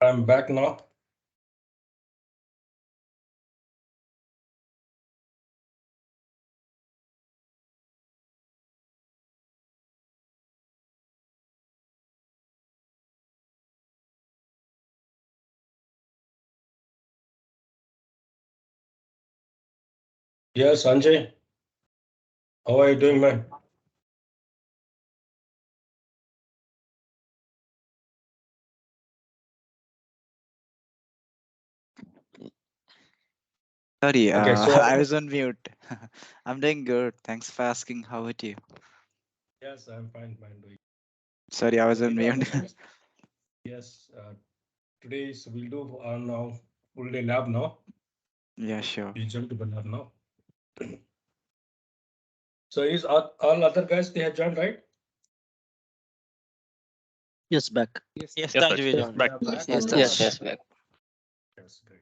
I'm back now. Yes, Sanjay. How are you doing, man? Sorry, Okay, so I was on mute. I'm doing good. Thanks for asking. How about you? yes, I'm fine, doing. Sorry, I was So on you know, mute. yes, today we'll do now full day lab now. Yeah, sure. We jump to the lab now. So is all other guys they have joined, right? Yes, back. Yes, Yes, Taj, Taj. we Yes, joined. we are back. Yes, back. Yes, great.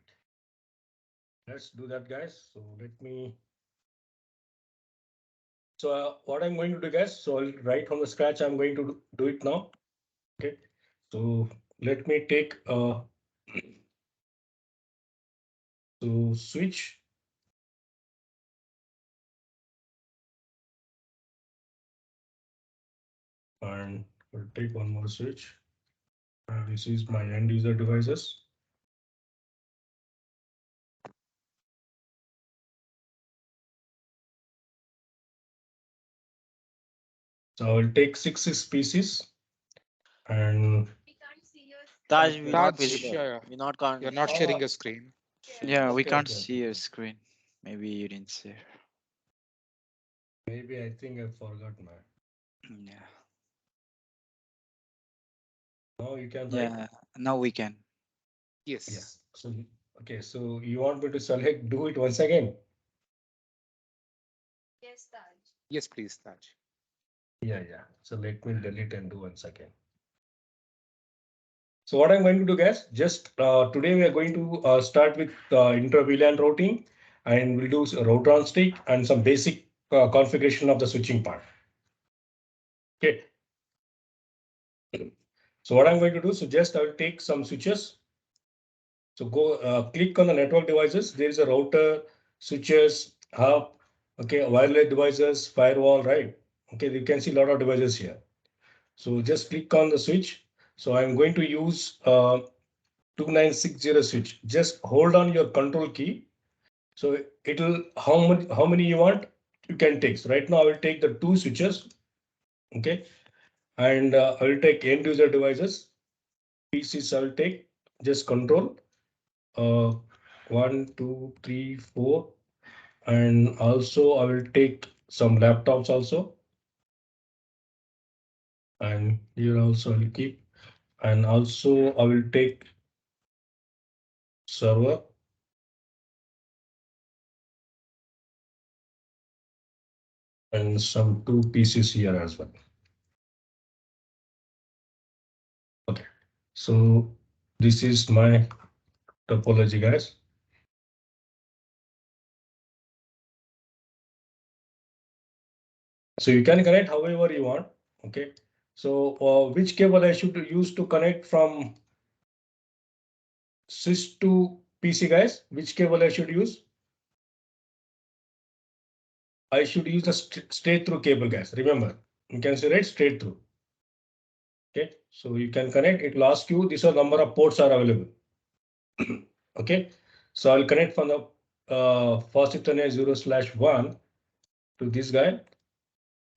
Let's do that, guys. So let me. So what I'm going to do, guys. So I'll right from the scratch. I'm going to do it now. Okay. So let me take to switch. And we'll take one more switch. And this is my end user devices. So I'll take six pieces and Taj, we're not Taj, visible. We're not you're con. not sharing your screen. Yeah, we okay, can't okay, see okay. your screen. Maybe you didn't see. Maybe I think I forgot my. Yeah. Now you can write. Yeah. Now we can. Yes. Yeah. So okay. So you want me to select? Do it once again. Yes, please, Taj. Yeah, yeah. So let me delete and do once again. So what I'm going to do, guys, just today we are going to start with inter-VLAN routing, and we'll do router on stick and some basic configuration of the switching part. Okay. So what I'm going to do, so just I'll take some switches. So go click on the network devices. There is a router, switches, hub, okay, wireless devices, firewall, right? Okay, you can see a lot of devices here. So just click on the switch. So I'm going to use 2960 switch. Just hold on your control key. So it'll how many you want, you can take. So right now I will take the two switches. Okay, and I will take end user devices. PCs I will take just control. 1, 2, 3, 4, and also I will take some laptops also, and here also I will keep, and also I will take server, and some two PCs here as well. Okay, so this is my topology, guys. So you can connect however you want. Okay, so which cable I should use to connect from sys to PC, guys? Which cable I should use? I should use the straight through cable, guys. Remember, you can select straight through. Okay, so you can connect. It will ask you this are number of ports are available. Okay, so I'll connect from the FORTINET 0/1 to this guy,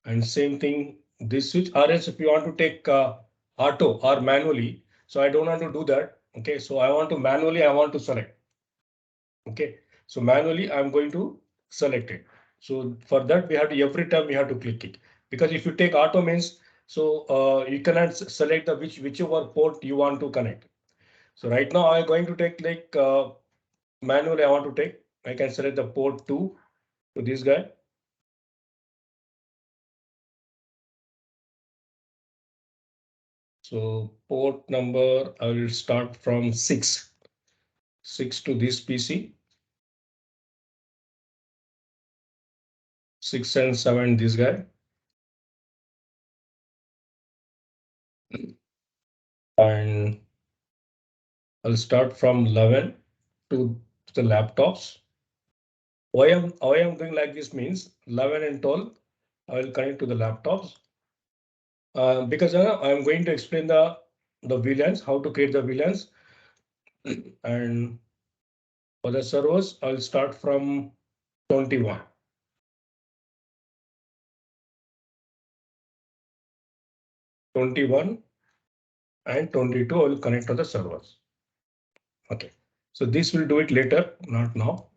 and same thing this switch. Or else if you want to take auto or manually, so I don't want to do that. Okay, so I want to manually. I want to select. Okay, so manually I'm going to select it. So for that we have to every time we have to click it, because if you take auto means so you cannot select the whichever port you want to connect. So right now I'm going to take like manually I want to take. I can select the port 2 to this guy. So port number I will start from 6 to this PC. 6 and 7 this guy. And I'll start from 11 to the laptops. Why I'm doing like this means 11 and 12 I will connect to the laptops because I'm going to explain the VLANs, how to create the VLANs, and for the servers I'll start from 21. And 22 I will connect to the servers. Okay, so this will do it later, not now.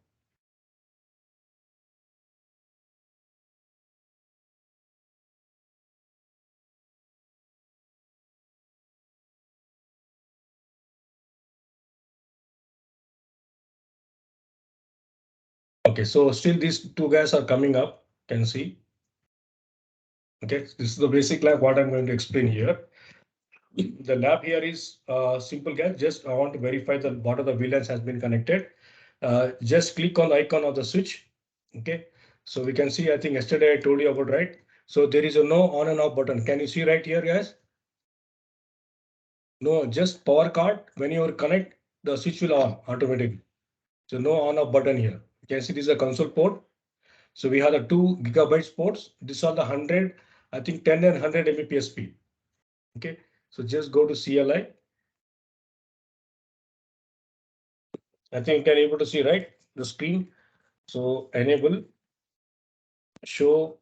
Okay, so still these two guys are coming up, can see. Okay, this is the basic lab what I'm going to explain here. The lab here is simple guys. Just I want to verify that what are the VLANs has been connected. Just click on the icon of the switch. Okay, so we can see, I think yesterday I told you about, right? So there is a no on and off button. Can you see right here, guys? No, just power card. When you connect, the switch will on automatically. So no on off button here. You can see this is a console port. So we have the 2 GB ports. These are the 100, I think 10 and 100 Mbps speed. Okay, so just go to CLI. I think you can able to see right the screen. So enable show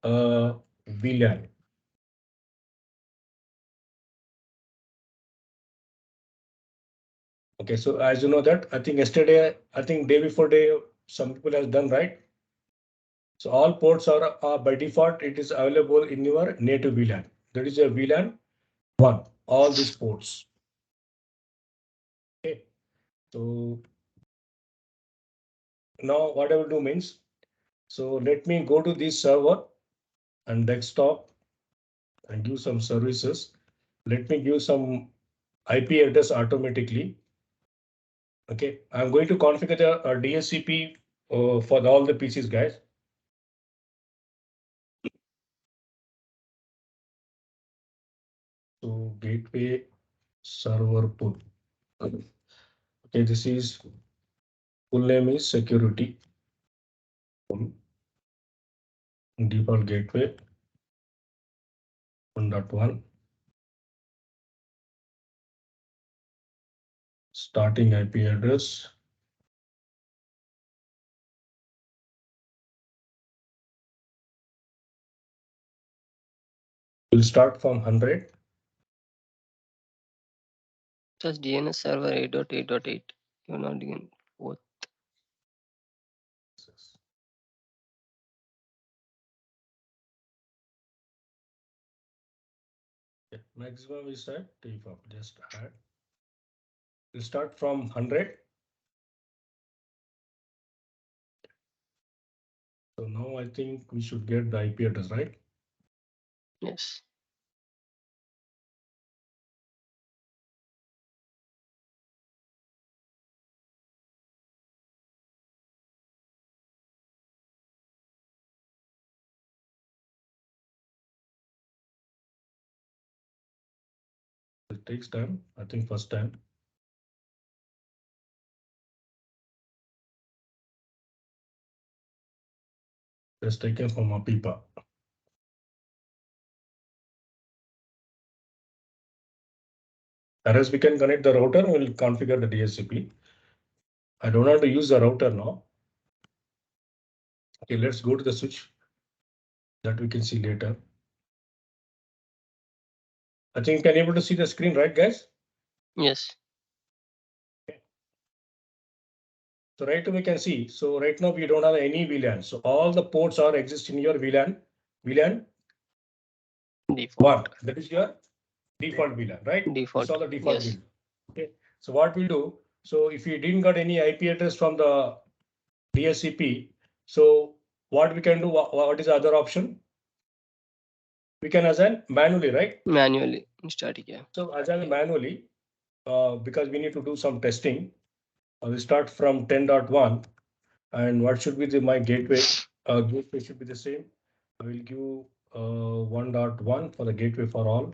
VLAN. Okay, so as you know that I think yesterday, I think day before day, some people has done right. So all ports are by default, it is available in your native VLAN. That is your VLAN 1, all these ports. Okay, so now what I will do means, so let me go to this server and desktop and give some services. Let me give some IP address automatically. Okay, I'm going to configure the DHCP for all the PCs, guys. So gateway server pool. Okay, this is full name is security. Default gateway 1.1. Starting IP address. We'll start from 100. Just DNS server 8.8.8. You're not doing both. Yeah, maximum is at default. Just add. We'll start from 100. So now I think we should get the IP address, right? Yes. It takes time. I think first time. Just taken from a pipa. Whereas we can connect the router, we'll configure the DHCP. I don't want to use the router now. Okay, let's go to the switch that we can see later. I think you can able to see the screen, right, guys? Yes. Okay. So right now we can see. So right now we don't have any VLAN. So all the ports are exist in your VLAN. VLAN Default. what? That is your default VLAN, right? Default. This is the default Yes. VLAN. Okay. So what we'll do? So if you didn't got any IP address from the DHCP, so what we can do? What is the other option? We can assign manually, right? Manually static. Yeah. So assign manually because we need to do some testing. We start from 10.1 and what should be my gateway? Gateway should be the same. I will give 1.1 for the gateway for all.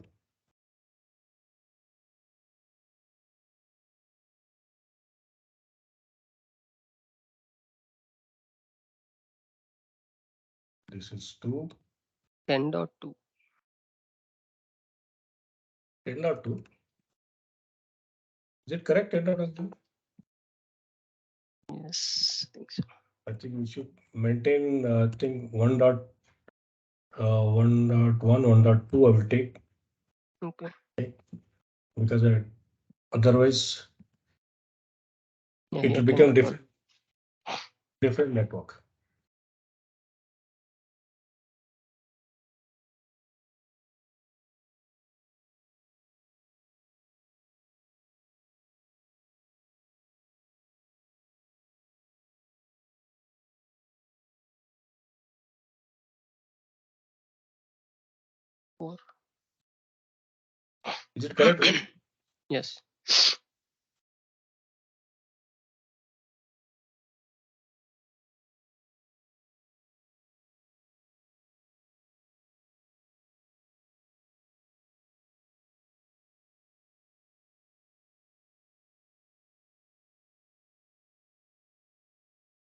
This is 2, 10.2. 10.2. Is it correct? 10.2? Yes, I think so. I think we should maintain, I think 1.1, 1.2 I will take. Okay. Because otherwise Yeah, it here will become 10.1. different network. Four. Is it correct? Right? Yes.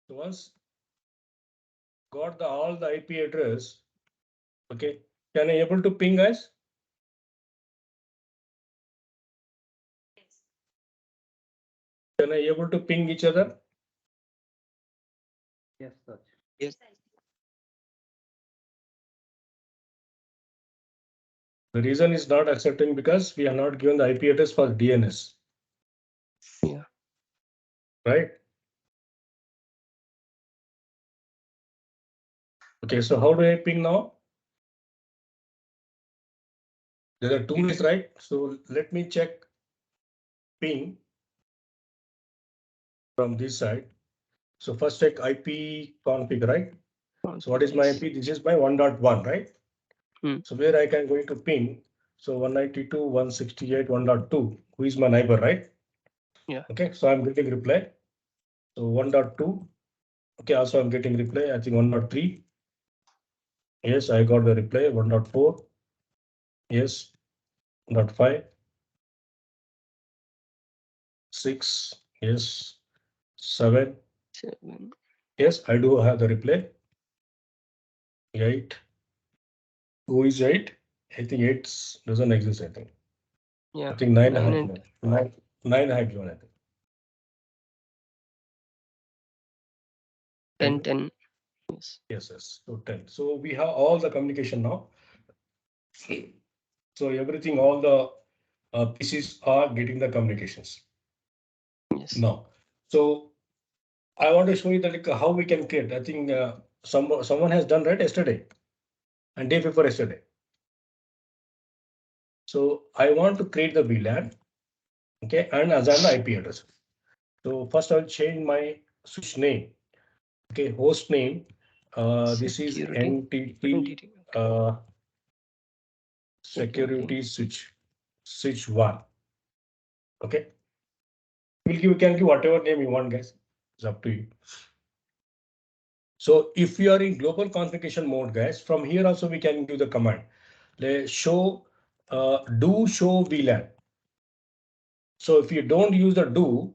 So once got all the IP address, okay, can I able to ping, guys? Can I able to ping each other? Yes, Taj. Yes. The reason is not accepting because we have not given the IP address for DNS. Yeah. Right? Okay, so how do I ping now? There are 2 ways, right? So let me check ping from this side. So first check IP config, right? So what is my IP? This is my 1.1, right? So where I can go to ping. So 192.168 1.2, who is my neighbor, right? Yeah. Okay, so I'm getting reply. So 1.2. Okay, also I'm getting reply. I think 1.3. Yes, I got the reply. 1.4. Yes. 1.5. 6. Yes. 7. 7. Yes, I do have the reply. 8. Who is 8? I think 8 doesn't exist, I think. Yeah. I think 9 9 I have and given. 9 I have given, I think. 10, 10. Yes. Yes, yes. So 10. So we have all the communication now. So everything, all the PCs are getting the communications Yes. now. So I want to show you that like how we can create. I think someone has done right yesterday and day before yesterday. So I want to create the VLAN, okay, and assign the IP address. So first I'll change my switch name. Okay, host name. This is Security. NTT security switch 1. Okay. You can give whatever name you want, guys. It's up to you. So if you are in global configuration mode, guys, from here also we can give the command. Let's show do show VLAN. So if you don't use the do,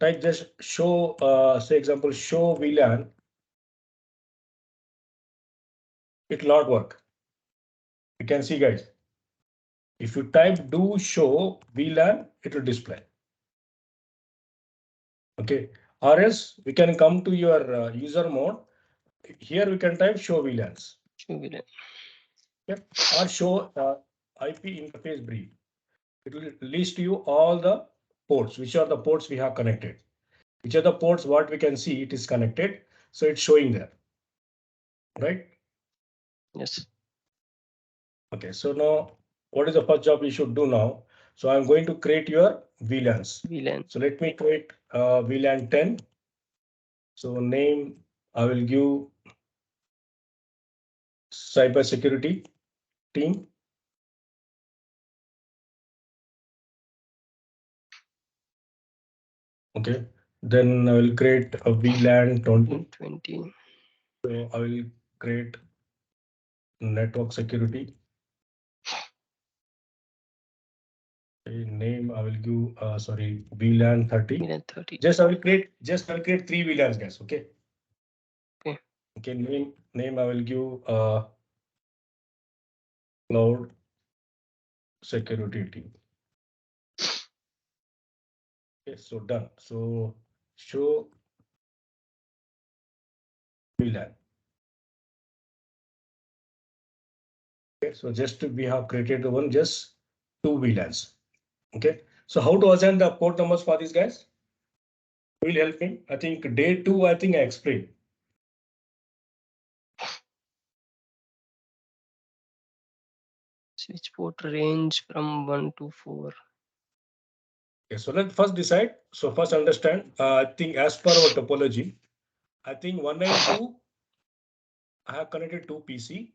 type just show, say example, show VLAN. It will not work. You can see, guys. If you type do show VLAN, it will display. Okay. Or else we can come to your user mode. Here we can type show VLANs. Show VLAN. Yep. Or show IP interface brief. It will list you all the ports, which are the ports we have connected. Which are the ports what we can see it is connected. So it's showing there. Right? Yes. Okay, so now what is the first job we should do now? So I'm going to create your VLANs. VLAN. So let me create VLAN 10. So name I will give cybersecurity team. Okay, then I will create a VLAN 20. 20. So I will create network security. Okay, name I will give sorry VLAN 30. VLAN 30. Just I will create 3 VLANs, guys. Okay. Okay. Okay, name I will give cloud security team. Okay, so done. So show VLAN. Okay, so just we have created one just 2 VLANs. Okay, so how to assign the port numbers for these guys? Will help me. I think day 2, I think I explained. Switch port range from 1 to 4. Okay, so let's first decide. So first understand, I think as per our topology, I think 1 and 2, I have connected 2 PC.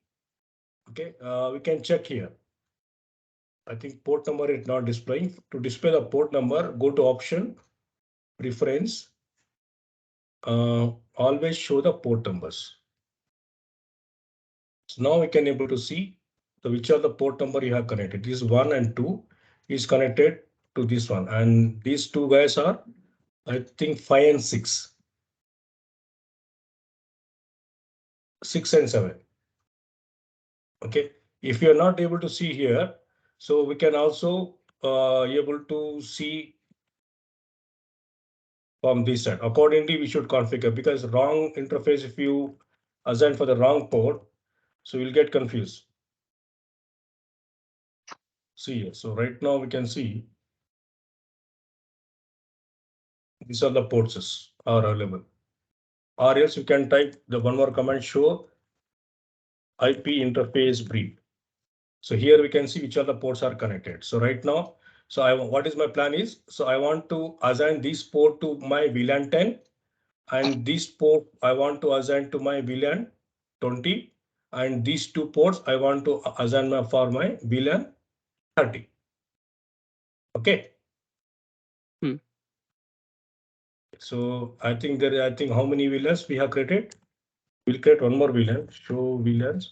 Okay, we can check here. I think port number is not displaying. To display the port number, go to option, preference, always show the port numbers. So now we can able to see which are the port number you have connected. This 1 and 2 is connected to this one, and these two guys are, I think, 5 and 6. 6 and 7. Okay, if you are not able to see here, so we can also able to see from this side. Accordingly, we should configure, because wrong interface, if you assign for the wrong port, so you'll get confused. See here. So right now we can see these are the ports are available. Or else you can type the one more command, show IP interface brief. So here we can see which are the ports are connected. So right now, so what is my plan is, so I want to assign this port to my VLAN 10, and this port I want to assign to my VLAN 20, and these 2 ports I want to assign for my VLAN 30. Okay. So I think how many VLANs we have created? We'll create one more VLAN, show VLANs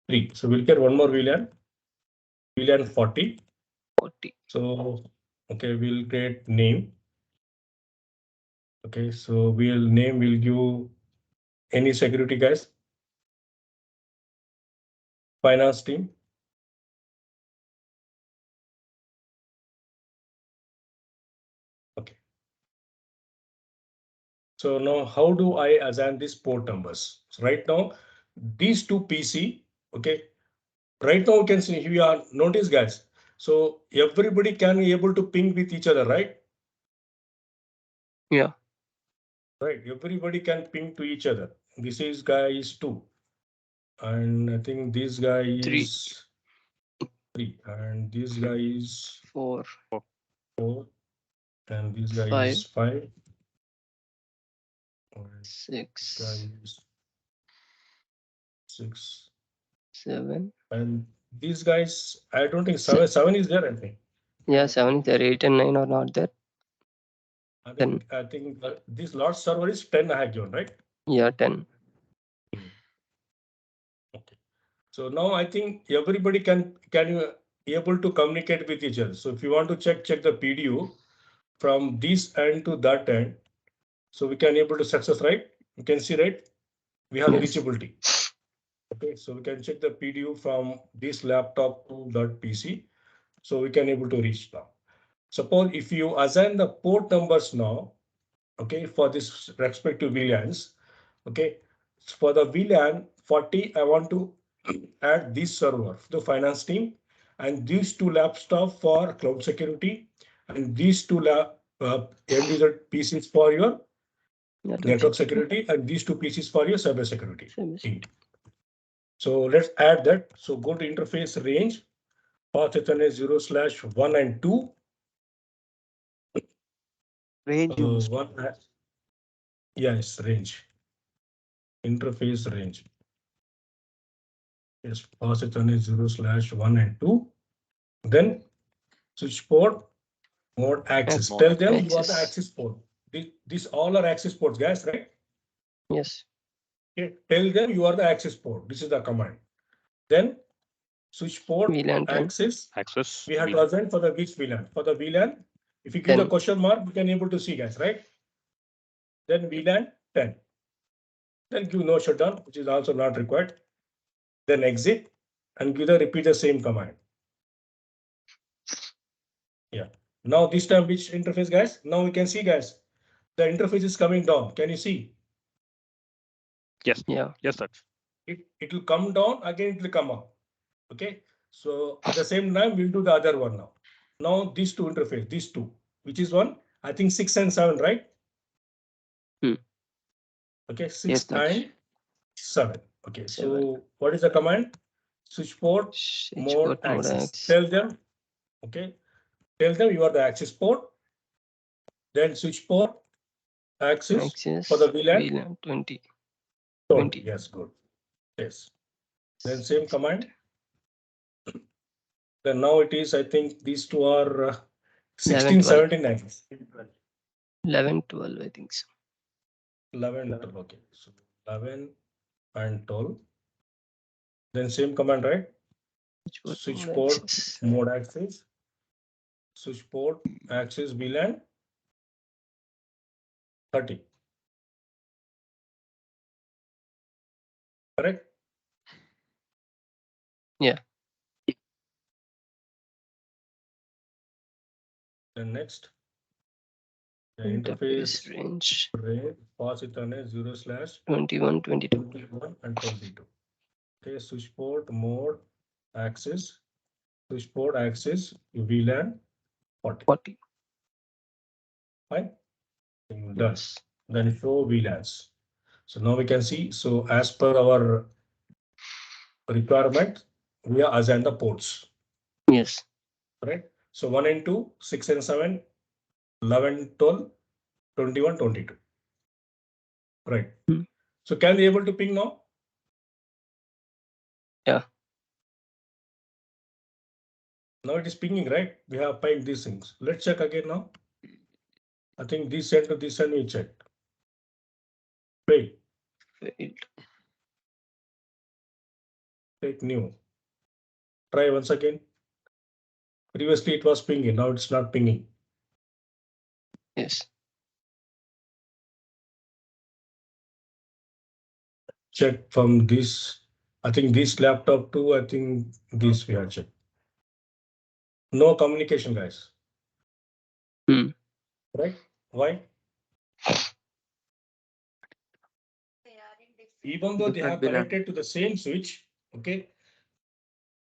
3. So we'll get one more VLAN 40. 40. So, okay, we'll create name. Okay, so we'll give any security guys. Finance team. Okay. So now how do I assign these port numbers? So right now, these 2 PC, okay. Right now we can see we are, notice guys. So everybody can be able to ping with each other, right? Yeah. Right, everybody can ping to each other. This is guy is 2. And I think this guy is 3. And this guy is 4. 4. And this guy 5. is 5. 6. Guy is 6. 7. And these guys, I don't think 7 is there, I think. Yeah, 7 is there. 8 and 9 are not there. I think this large server is 10 I have given, right? Yeah, 10. Okay. So now I think everybody can you able to communicate with each other. So if you want to check the PDU from this end to that end, so we can able to success, right? You can see, right? We have the Yes. reachability. Okay, so we can check the PDU from this laptop to that PC. So we can able to reach now. Suppose if you assign the port numbers now, okay, for this respective VLANs, okay, for the VLAN 40, I want to add this server, the finance team, and these 2 laptops for cloud security, and these 2 end user PCs for your network security, and these 2 PCs for your cyber security. So let's add that. So go to interface range, path Ethernet 0/1 and 2. Range you must. Yes, range. Interface range. Yes, path Ethernet 0/1 and 2. Then switch port, mode access. Tell them you are the access port. These all are access ports, guys, right? Yes. Okay. Tell them you are the access port. This is the command. Then switch port VLAN 10. access. Access. We have to assign for the which VLAN. For the VLAN, if you give the question mark, you can able to see, guys, right? Then VLAN 10. Then give no shutdown, which is also not required. Then exit and give the repeat the same command. Yeah. Now this time which interface, guys? Now we can see, guys, the interface is coming down. Can you see? Yes. Yeah. Yes, sir. It will come down again. It will come up. Okay. So at the same time, we'll do the other one now. Now these two interface, these two, which is one, I think 6 and 7, right? Okay, 6 Yes, Daksh. and 7. Okay, 7. so what is the command? Switch port mode access. Tell them, okay, tell them you are the access port. Then switch port access for the VLAN. VLAN 20. 20. Yes, good. Yes. Then same command. Then now it is, I think these two are 16, 17, 19. 11, 12, I think so. 11, 12. Okay, so 11 and 12. Then same command, right? Switch port mode access. Switch port access VLAN 30. Correct? Yeah. Then next, the interface range pass it on a 0/21 21, 22. 21 and 22. Okay, switch port mode access, switch port access VLAN 40. Fine. Done. Yes. Then show VLANs. So now we can see. So as per our requirement, we are assigned the ports. Yes. Right. So 1 and 2, 6 and 7, 11, 12, 21, 22. Right. So can we able to ping now? Yeah. Now it is pinging, right? We have pinged these things. Let's check again now. I think this end to this end we checked. Failed. Take new. Try once again. Previously it was pinging. Now it's not pinging. Yes. Check from this. I think this laptop too. I think this we have checked. No communication, guys. Right? Why? Even though they have connected to the same switch, okay,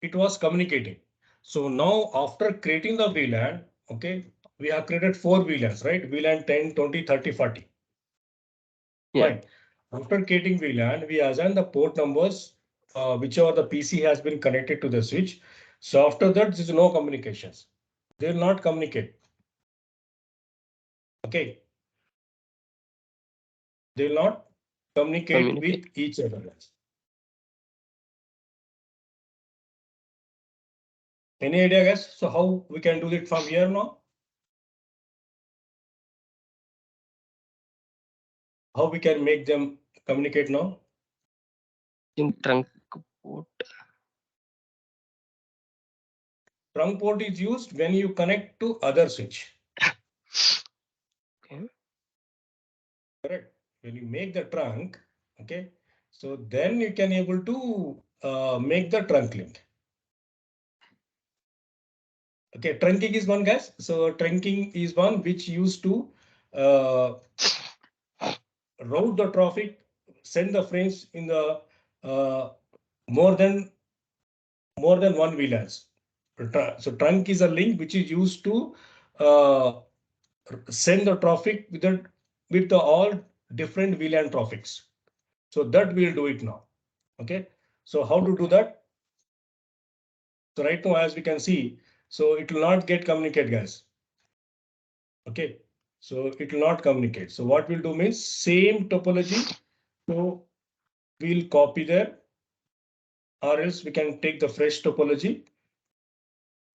it was communicating. So now after creating the VLAN, okay, we have created 4 VLANs, right? VLAN 10, 20, 30, 40. Yeah. Fine. After creating VLAN, we assign the port numbers, whichever the PC has been connected to the switch. So after that, there is no communications. They will not communicate. Okay. They will not communicate with each other. Any idea, guys? So how we can do it from here now? How we can make them communicate now? In trunk port. Trunk port is used when you connect to other switch. Okay. Correct. When you make the trunk, okay, so then you can able to make the trunk link. Okay, trunking is one, guys. So trunking is one which used to route the traffic, send the frames in the more than one VLANs. So trunk is a link which is used to send the traffic with the all different VLAN traffics. So that we'll do it now. Okay. So how to do that? So right now, as we can see, so it will not get communicate, guys. Okay. So it will not communicate. So what we'll do means same topology. So we'll copy there, or else we can take the fresh topology.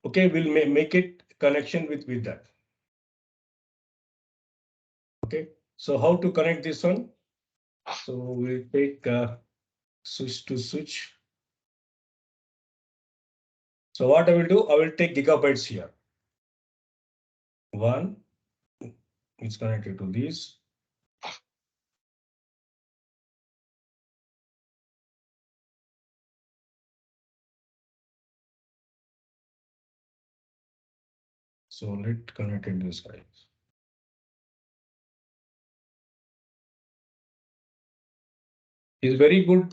Okay, we'll make it connection with that. Okay, so how to connect this one? So we'll take switch to switch. So what I will do, I will take gigabytes here. One is connected to this. So let's connect it this guy. It's very good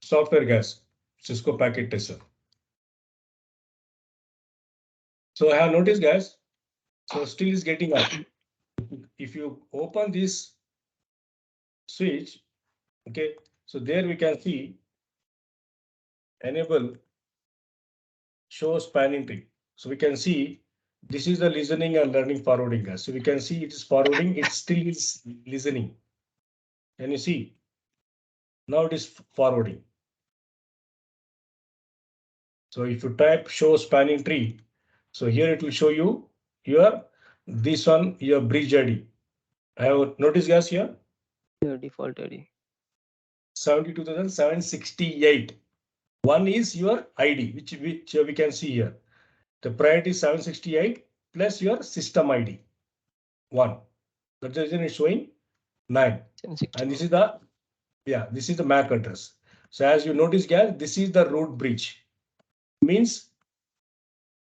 software, guys. Cisco packet tester. So I have noticed, guys. So still is getting up. If you open this switch, okay, so there we can see enable show spanning tree. So we can see this is the listening and learning forwarding, guys. So we can see it is forwarding, it still is listening. Can you see? Now it is forwarding. So if you type show spanning tree, so here it will show you your this one, your bridge ID. I have noticed, guys, here Your default ID. 72,768. One is your ID, which we can see here. The priority is 768 plus your system ID 1. That's the reason it's showing 9. And this is the this is the MAC address. So as you notice, guys, this is the root bridge. Means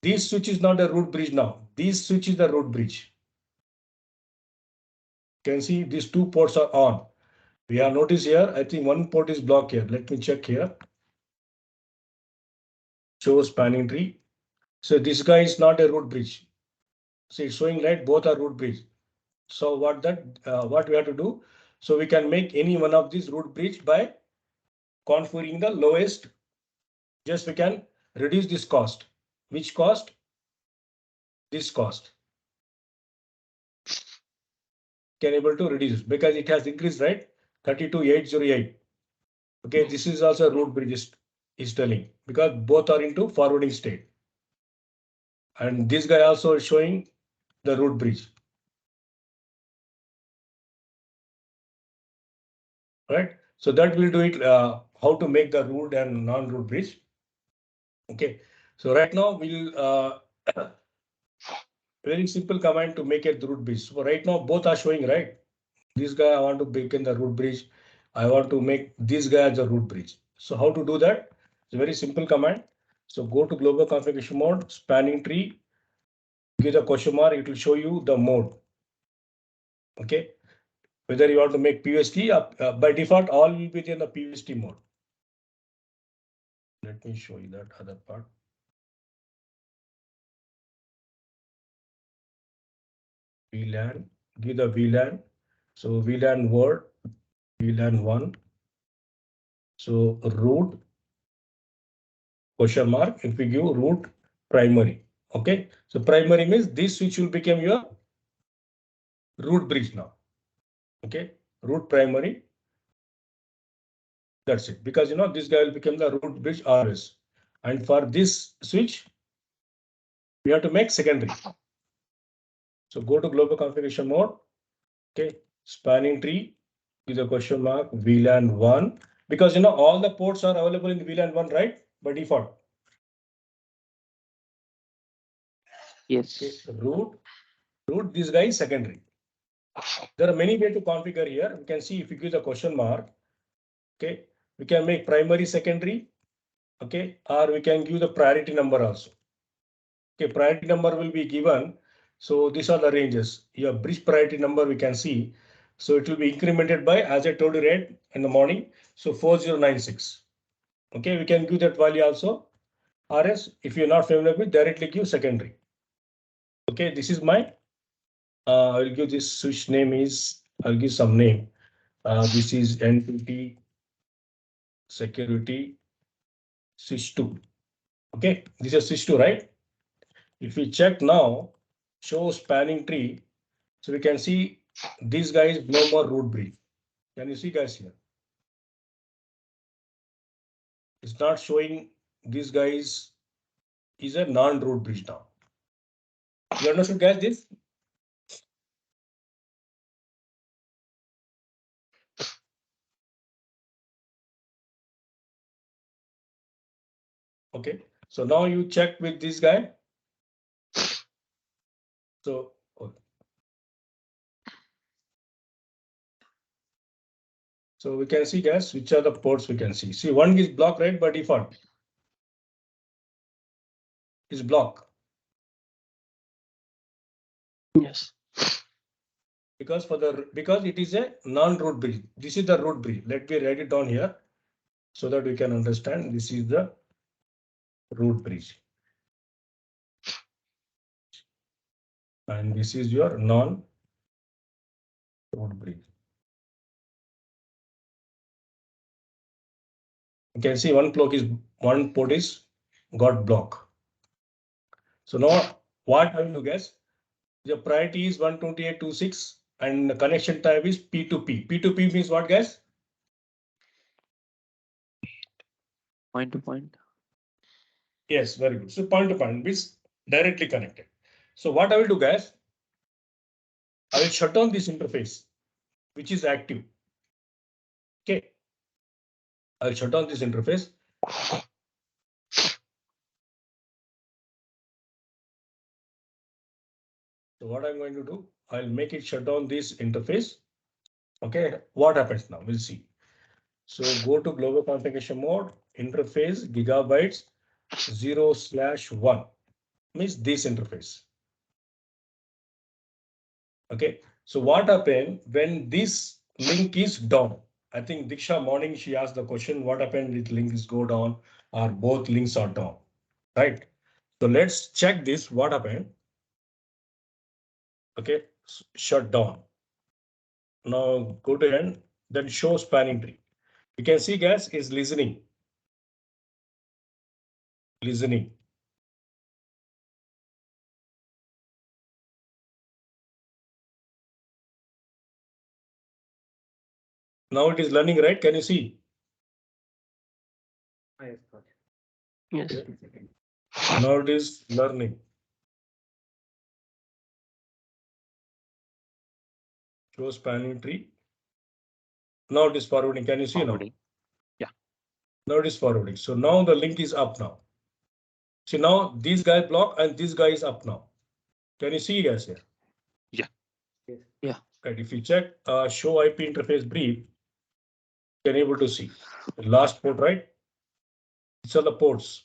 this switch is not a root bridge now. This switch is the root bridge. You can see these two ports are on. We have noticed here, I think one port is blocked here. Let me check here. Show spanning tree. So this guy is not a root bridge. So it's showing right, both are root bridge. So what we have to do? So we can make any one of these root bridge by configuring the lowest. Just we can reduce this cost. Which cost? This cost. Can able to reduce because it has increased, right? 32808. Okay, this is also root bridge is telling because both are into forwarding state. And this guy also is showing the root bridge. Right? So that will do it. How to make the root and non-root bridge. Okay, so right now we'll very simple command to make it the root bridge. So right now both are showing, right? This guy I want to make in the root bridge. I want to make this guy as a root bridge. So how to do that? It's a very simple command. So go to global configuration mode, spanning tree, give the question mark, it will show you the mode. Okay, whether you want to make PVST, by default, all will be in the PVST mode. Let me show you that other part. VLAN, give the VLAN. So VLAN word, VLAN 1. So root question mark, if we give root primary. Okay, so primary means this switch will become your root bridge now. Okay, root primary. That's it, because you know this guy will become the root bridge always. And for this switch, we have to make secondary. So go to global configuration mode. Okay, spanning tree is a question mark VLAN 1, because you know all the ports are available in VLAN 1, right? By default. Yes. Okay, root this guy is secondary. There are many ways to configure here. We can see if you give the question mark. Okay, we can make primary secondary. Okay, or we can give the priority number also. Okay, priority number will be given. So these are the ranges. Your bridge priority number we can see. So it will be incremented by, as I told you right in the morning, so 4096. Okay, we can give that value also. RS, if you're not familiar with, directly give secondary. Okay, this is my, I'll give this switch name is, I'll give some name. This is NTT security switch 2. Okay, this is switch 2, right? If we check now, show spanning tree. So we can see these guys no more root bridge. Can you see, guys, here? It's not showing these guys is a non-root bridge now. You understood, guys, this? Okay, so now you check with this guy. So, okay. So we can see, guys, which are the ports we can see. See, one is blocked, right, by default. Is block. Yes. Because it is a non-root bridge. This is the root bridge. Let me write it down here so that we can understand. This is the root bridge. And this is your non-root bridge. You can see one port is got block. So now what I will guess? The priority is 128.26 and the connection type is P2P. P2P means what, guys? Point to point. Yes, very good. So point to point means directly connected. So what I will do, guys? I will shut down this interface, which is active. Okay. I'll shut down this interface. So what I'm going to do, I'll make it shut down this interface. Okay, what happens now? We'll see. So go to global configuration mode, interface gigabytes 0/1 means this interface. Okay, so what happened when this link is down? I think Diksha morning she asked the question, what happened if link is go down or both links are down, right? So let's check this, what happened. Okay, shut down. Now go to end, then show spanning tree. You can see guys is listening. Now it is learning, right? Can you see? Yes. Now it is learning. Show spanning tree. Now it is forwarding. Can you see now? Yeah. Now it is forwarding. So now the link is up now. See now this guy block and this guy is up now. Can you see guys here? Yeah. Yeah. Right. If you check show IP interface brief, you're able to see the last port, right? These are the ports.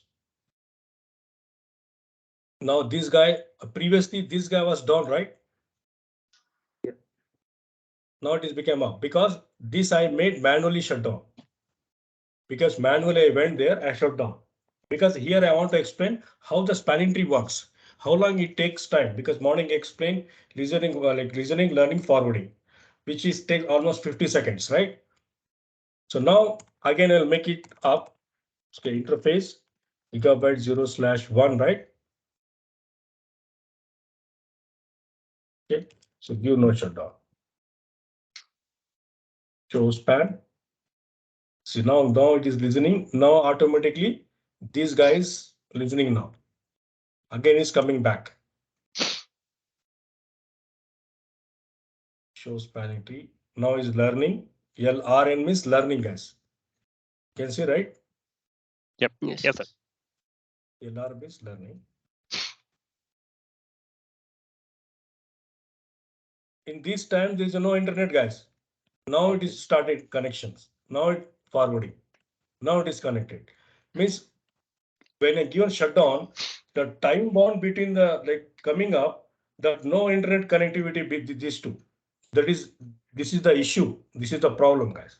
Now this guy previously this guy was down, right? Yeah. Now it is become up because this I made manually shut down. Because manually I went there and shut down. Because here I want to explain how the spanning tree works, how long it takes time. Because morning explain listening, listening, learning, forwarding, which is take almost 50 seconds, right? So now again I'll make it up. Okay, interface gigabyte 0/1, right? Okay, so give no shutdown. Show span. So now it is listening. Now automatically this guy is listening now. Again is coming back. Show spanning tree. Now is learning. LRN means learning, guys. Can see, right? Yep. Yes. Yes, sir. LR means learning. In this time, there is no internet, guys. Now it is started connections. Now it forwarding. Now it is connected. Means when a given shutdown, the time bound between the coming up, that no internet connectivity with these two. This is the issue. This is the problem, guys.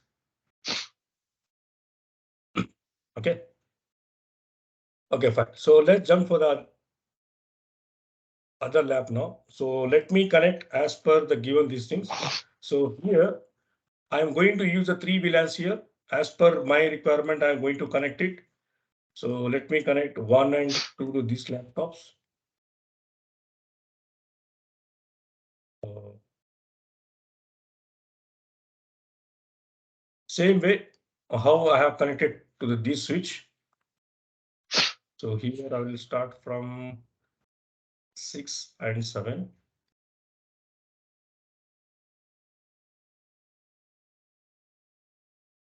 Okay. Okay, fine. So let's jump for the other lab now. So let me connect as per the given these things. So here I am going to use the 3 VLANs here. As per my requirement, I am going to connect it. So let me connect 1 and 2 to these laptops. Same way how I have connected to this switch. So here I will start from 6 and 7.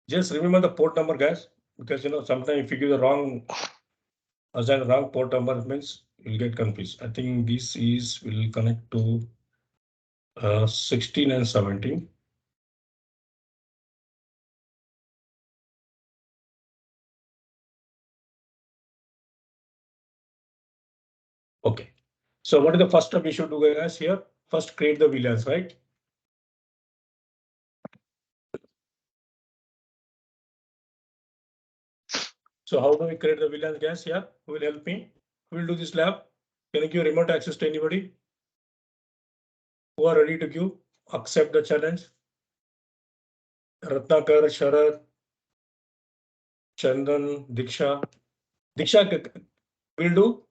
Just remember the port number, guys, because sometimes if you give the wrong port number, means you'll get confused. I think this will connect to 16 and 17. Okay. So what is the first step we should do, guys, here? first create the VLANs, right? So how do we create the VLANs, guys? Yeah, who will help me? Who will do this lab? Can you give remote access to anybody who are ready to give? Accept the challenge. Ratnakar, Sharad, Chandan, Diksha. Diksha will do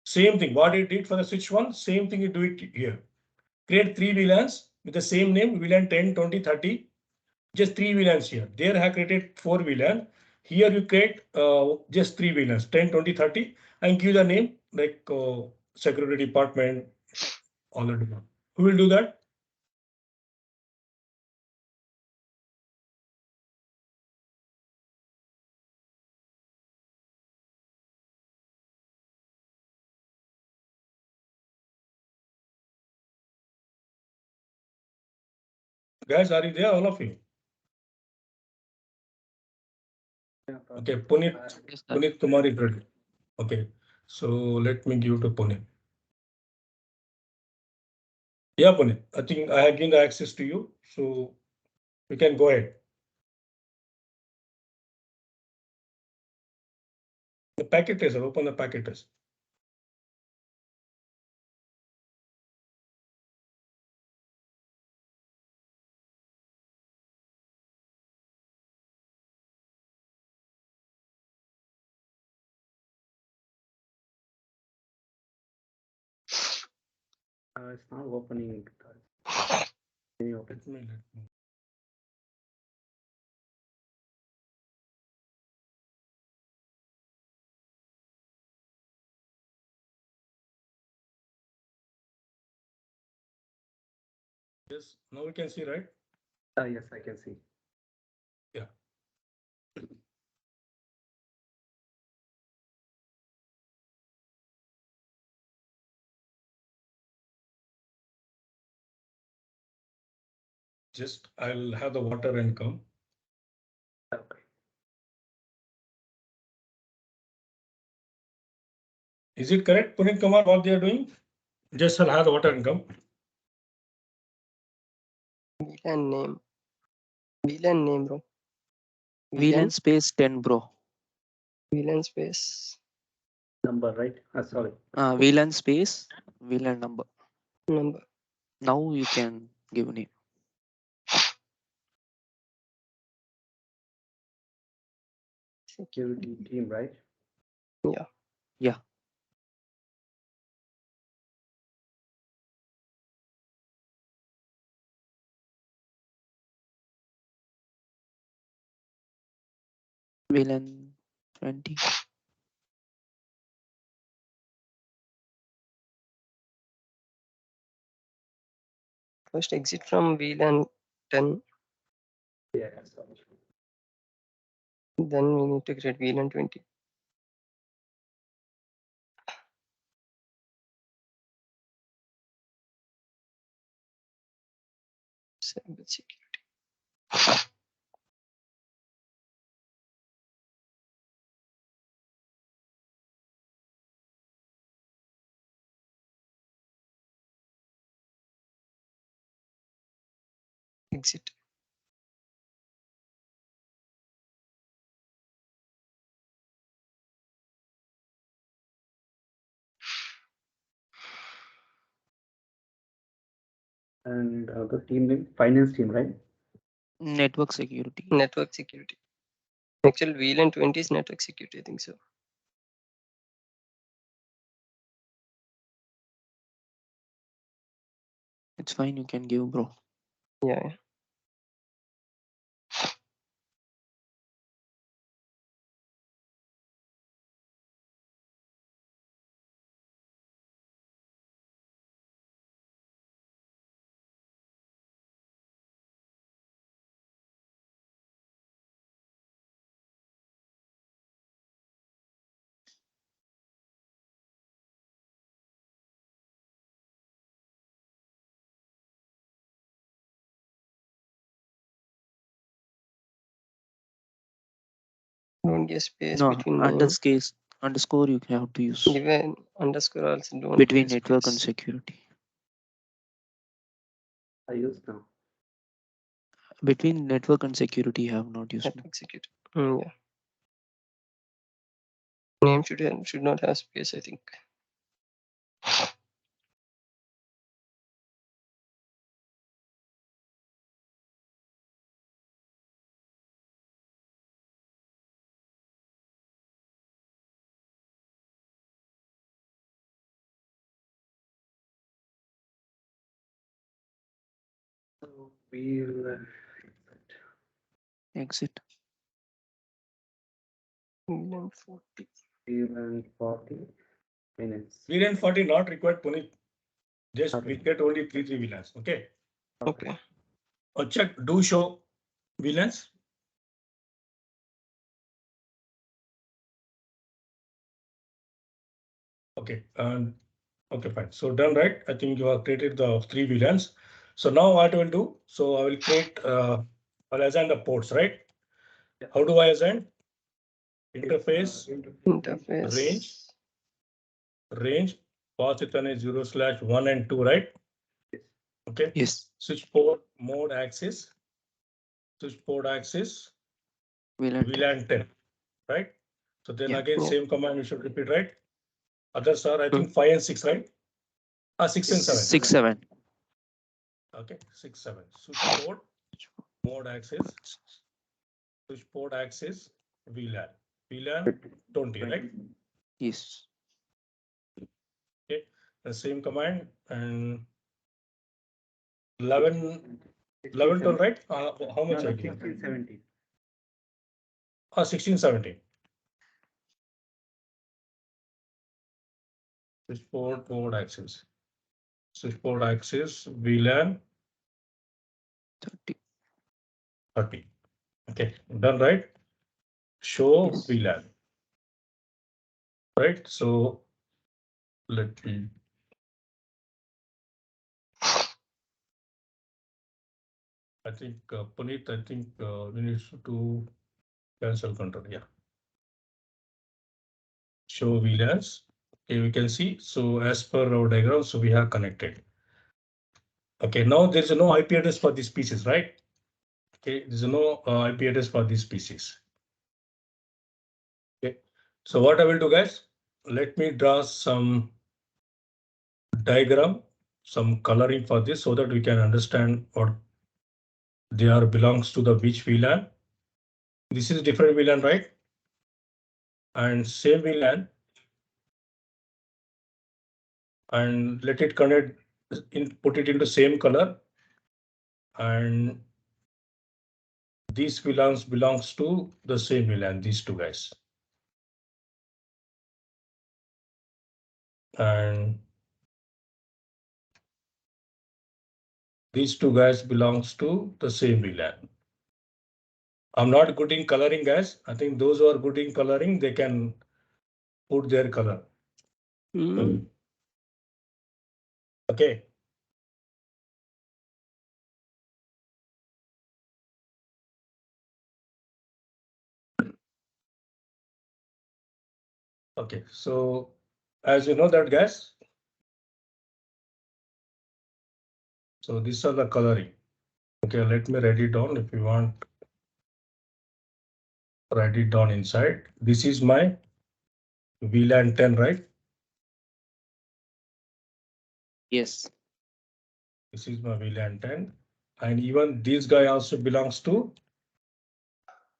same thing. What you did for the switch one, same thing you do it here. Create 3 VLANs with the same name, VLAN 10, 20, 30. Just 3 VLANs here. There I have created 4 VLAN. Here you create just 3 VLANs, 10, 20, 30, and give the name like security department, all the department. Who will do that? Guys, are you there? All of you? Okay, Puneet, Kumar is ready. Okay, so let me give to Puneet. Yeah, Puneet, I think I have given the access to you, so you can go ahead. The packet tracer, open the packet tracer. It's not opening. Can you open? Let me. Yes, now we can see, right? Yes, I can see. Yeah. Just I'll have the water and come. Okay. Is it correct, Puneet Kumar, what they are doing? Just I'll have the water and come. VLAN name. VLAN name, bro. VLAN space 10, bro. VLAN space Number, right? Sorry. VLAN space, VLAN number. number. Now you can give name. Security team, right? Yeah. Yeah. VLAN 20. First exit from VLAN 10. Yeah. Then we need to create VLAN 20. Cyber security. Exit. And the team name, finance team, right? Network security. Network security. Actually, VLAN 20 is network security, I think so. It's fine, you can give, bro. Yeah. Don't give space No, between name. underscore you have to use Give an underscore also. Don't between give network and space. security. I use now. Between network and security, you have not used. Network security. Yeah. Name should not have space, I think. So we'll Exit. VLAN 40. VLAN 40 minutes. VLAN 40 not required, Puneet. Just Okay. we get only three VLANs. Okay. Okay. Or check, do show VLANs. Okay. Okay, fine. So done, right? I think you have created the three VLANs. So now what I will do? So I will create, I'll assign the ports, right? How do I assign? Interface, Interface. range, pass it on a 0/1 and 2, right? Okay. Yes. Switch port mode access. Switch port access. VLAN 10, right? So then Yeah. again, Yeah. same command you should repeat, right? Others are, I think 5 and 6, right? 6 and 7. 6, 7. Okay, 6, 7. Switch port mode access. Switch port access VLAN. VLAN 20, right? Yes. Okay, the same command and 11, 12, right? How much? No, I give? 16, 17. 16, 17. Switch port mode access. Switch port access VLAN 30. 30. Okay, done, right? Show Yes. VLAN. Right, so let me. I think Puneet, I think we need to cancel control. Yeah. Show VLANs. Okay, we can see. So as per our diagram, so we have connected. Okay, now there's no IP address for these pieces, right? Okay, there's no IP address for these pieces. Okay, so what I will do, guys, let me draw some diagram, some coloring for this so that we can understand what they are belongs to the which VLAN. This is different VLAN, right? And same VLAN. And let it connect in, put it into same color. And these VLANs belongs to the same VLAN, these two guys. And these two guys belongs to the same VLAN. I'm not good in coloring, guys. I think those who are good in coloring, they can put their color. Okay. Okay, so as you know that, guys. So these are the coloring. Okay, let me write it down if you want. Write it down inside. This is my VLAN 10, right? Yes. This is my VLAN 10. And even this guy also belongs to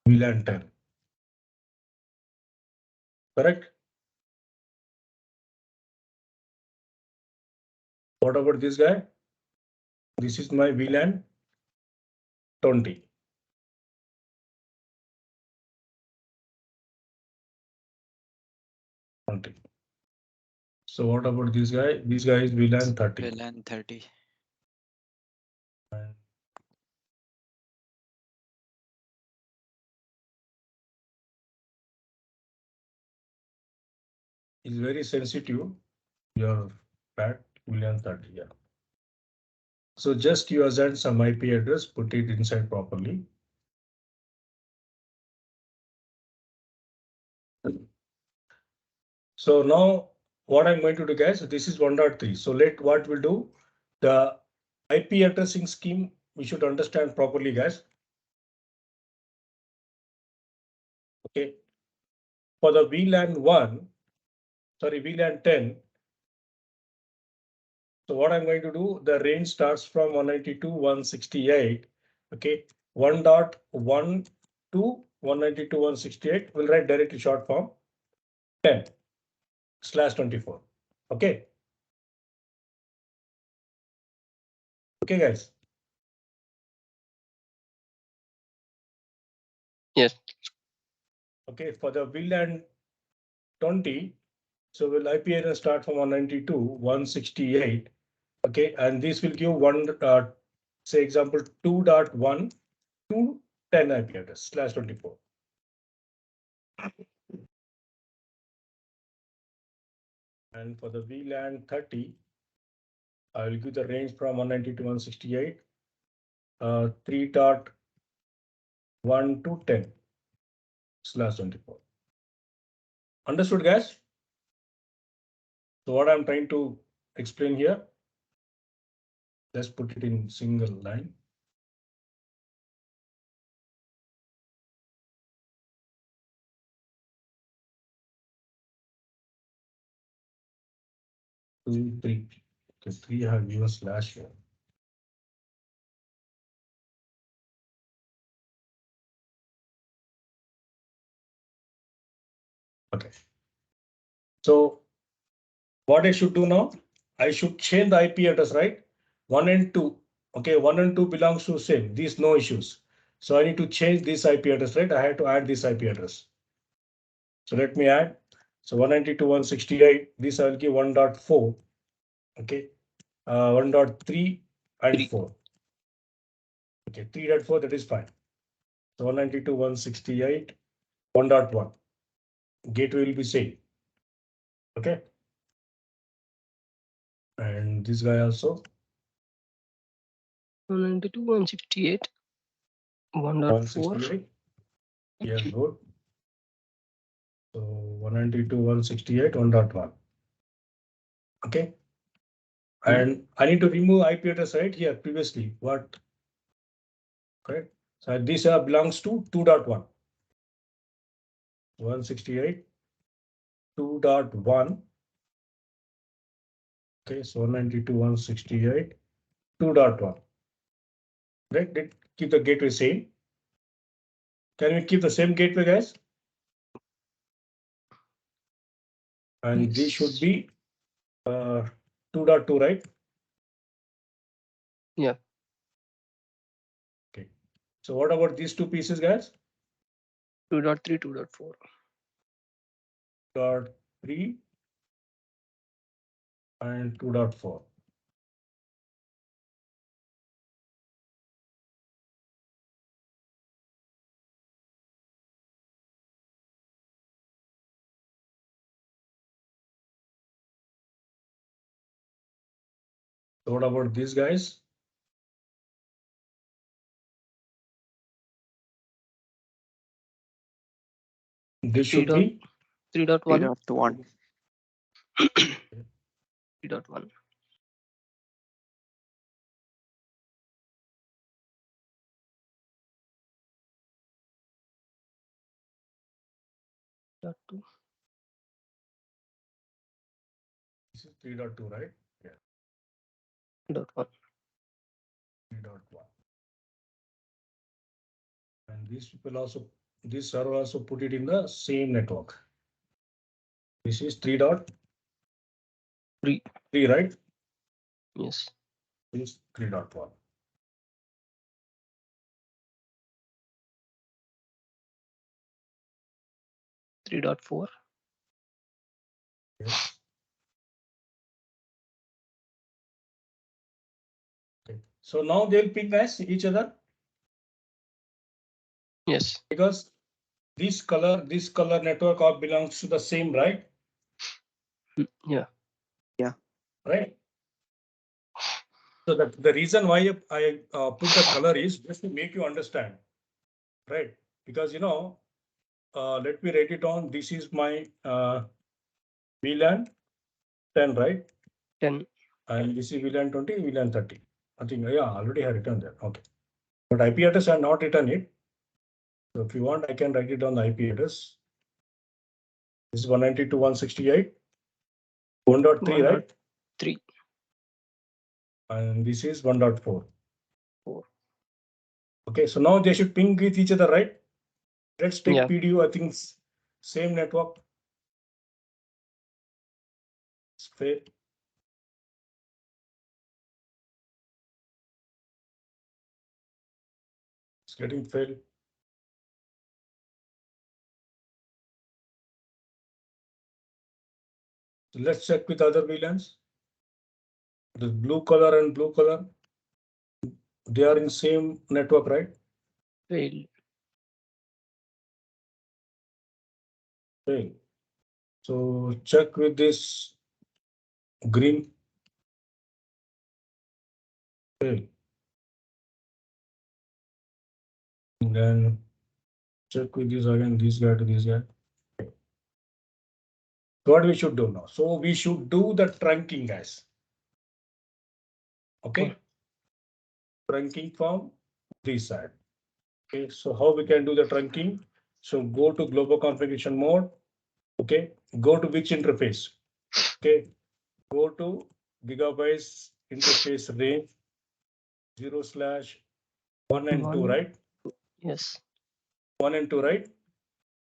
VLAN 10. Correct? What about this guy? This is my VLAN 20. So what about this guy? This guy is VLAN 30. VLAN 30. And it's very sensitive. Your fat VLAN 30. Yeah. So just you assign some IP address, put it inside properly. So now what I'm going to do, guys, this is 1.3. So what we'll do, the IP addressing scheme we should understand properly, guys. Okay. For the VLAN 1, sorry, VLAN 10. So what I'm going to do, the range starts from 192.168. Okay, 1.1 to 192.168. We'll write directly short form 10/24. Okay. Okay, guys. Yes. Okay, for the VLAN 20, so will IP address start from 192.168. Okay, and this will give one, say example 2.1 to 10 IP address /24. And for the VLAN 30, I will give the range from 190 to 168, 3.1 to 10/24. Understood, guys? So what I'm trying to explain here, let's put it in single line. Two, three. Okay, 3 I have given slash here. Okay. So what I should do now, I should change the IP address, right? 1 and 2. Okay, 1 and 2 belongs to same. These no issues. So I need to change this IP address, right? I have to add this IP address. So let me add. So 192.168. This I will give 1.4. Okay, 1.3 and 4. Okay, 3.4, that is fine. So 192.168, 1.1. Gateway will be same. Okay. And this guy also 192.168. 1.4. 168. Yeah, good. So 192.168, 1.1. Okay. And I need to remove IP address right here previously. What? Correct. So this belongs to 2.1. 168, 2.1. Okay, so 192.168, 2.1. Right? Did keep the gateway same. Can we keep the same gateway, guys? And this should be 2.2, right? Yeah. Okay. So what about these two pieces, guys? 2.3, 2.4. 2.3 and 2.4. So what about these guys? This should be 3.1. 3.1. 3.1. .2. this is 3.2, right? Yeah, 3.1. 3.1. And these people also, this server also put it in the same network. This is 3.3, right? Yes. This is 3.1. Three dot four. Yes. Okay. So now they'll ping as each other. Yes. Because this color network all belongs to the same, right? Yeah. Right. So the reason why I put the color is just to make you understand, right? Because let me write it on. This is my VLAN 10, right? 10. And this is VLAN 20, VLAN 30. I think, yeah, already I written that. Okay. But IP address I have not written it. So if you want, I can write it on the IP address. This is 192.168. 1.3, right? 3. And this is 1.4. 4. Okay, so now they should ping with each other, right? Let's take Yeah. PDU, I think same network. It's fair. It's getting failed. So let's check with other VLANs. The blue color and blue color, they are in same network, right? Failed. Fail. So check with this green. Fail. And then check with this again, this guy to this guy. What we should do now? So we should do the trunking, guys. Okay. Trunking from this side. Okay, so how we can do the trunking? So go to global configuration mode. Okay, go to which interface? Okay, go to gigabytes interface range 0/1 and 2, right? Yes. 1 and 2, right?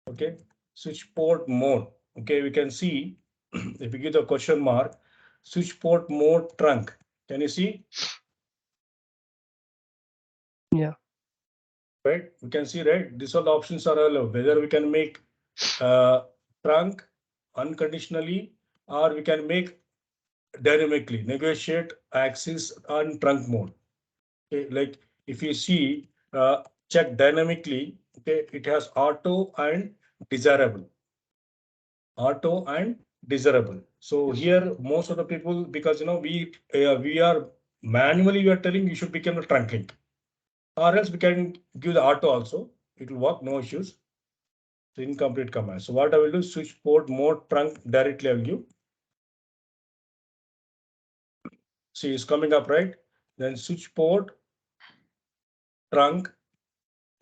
Okay, switch port mode. Okay, we can see if you give the question mark, switch port mode trunk. Can you see? Yeah. Right, we can see, right? These all the options are available. Whether we can make trunk unconditionally or we can make dynamically, negotiate axis on trunk mode. Okay, like if you see, check dynamically, okay, it has auto and desirable. Auto and desirable. So here most of the people, because we are manually we are telling you should become a trunk link, or else we can give the auto also. It will work, no issues. So incomplete command. So what I will do, switch port mode trunk directly I will give. See, it's coming up, right? Then switch port trunk.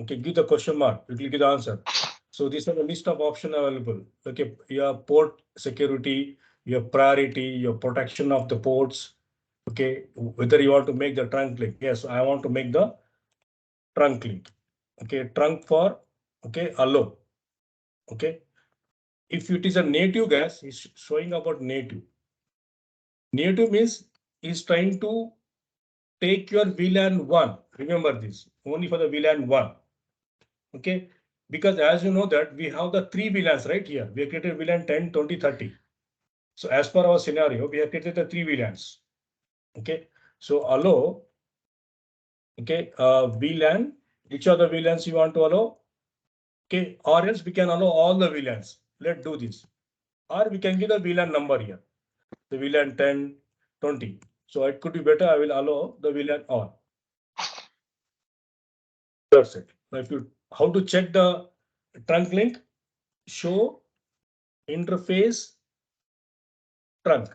Okay, give the question mark. It will give the answer. So these are the list of options available. Okay, your port security, your priority, your protection of the ports. Okay, whether you want to make the trunk link. Yes, I want to make the trunk link. Okay, trunk for allow. Okay, if it is a native gas, it's showing about native. Native means is trying to take your VLAN 1. Remember this, only for the VLAN 1. Okay, because as you know that we have the 3 VLANs right here. We have created VLAN 10, 20, 30. So as per our scenario, we have created the 3 VLANs. Okay, so allow, VLAN, which are the VLANs you want to allow? Okay, or else we can allow all the VLANs. Let's do this. Or we can give the VLAN number here. The VLAN 10, 20. So it could be better. I will allow the VLAN all. That's it. Now if you, how to check the trunk link? Show interface trunk.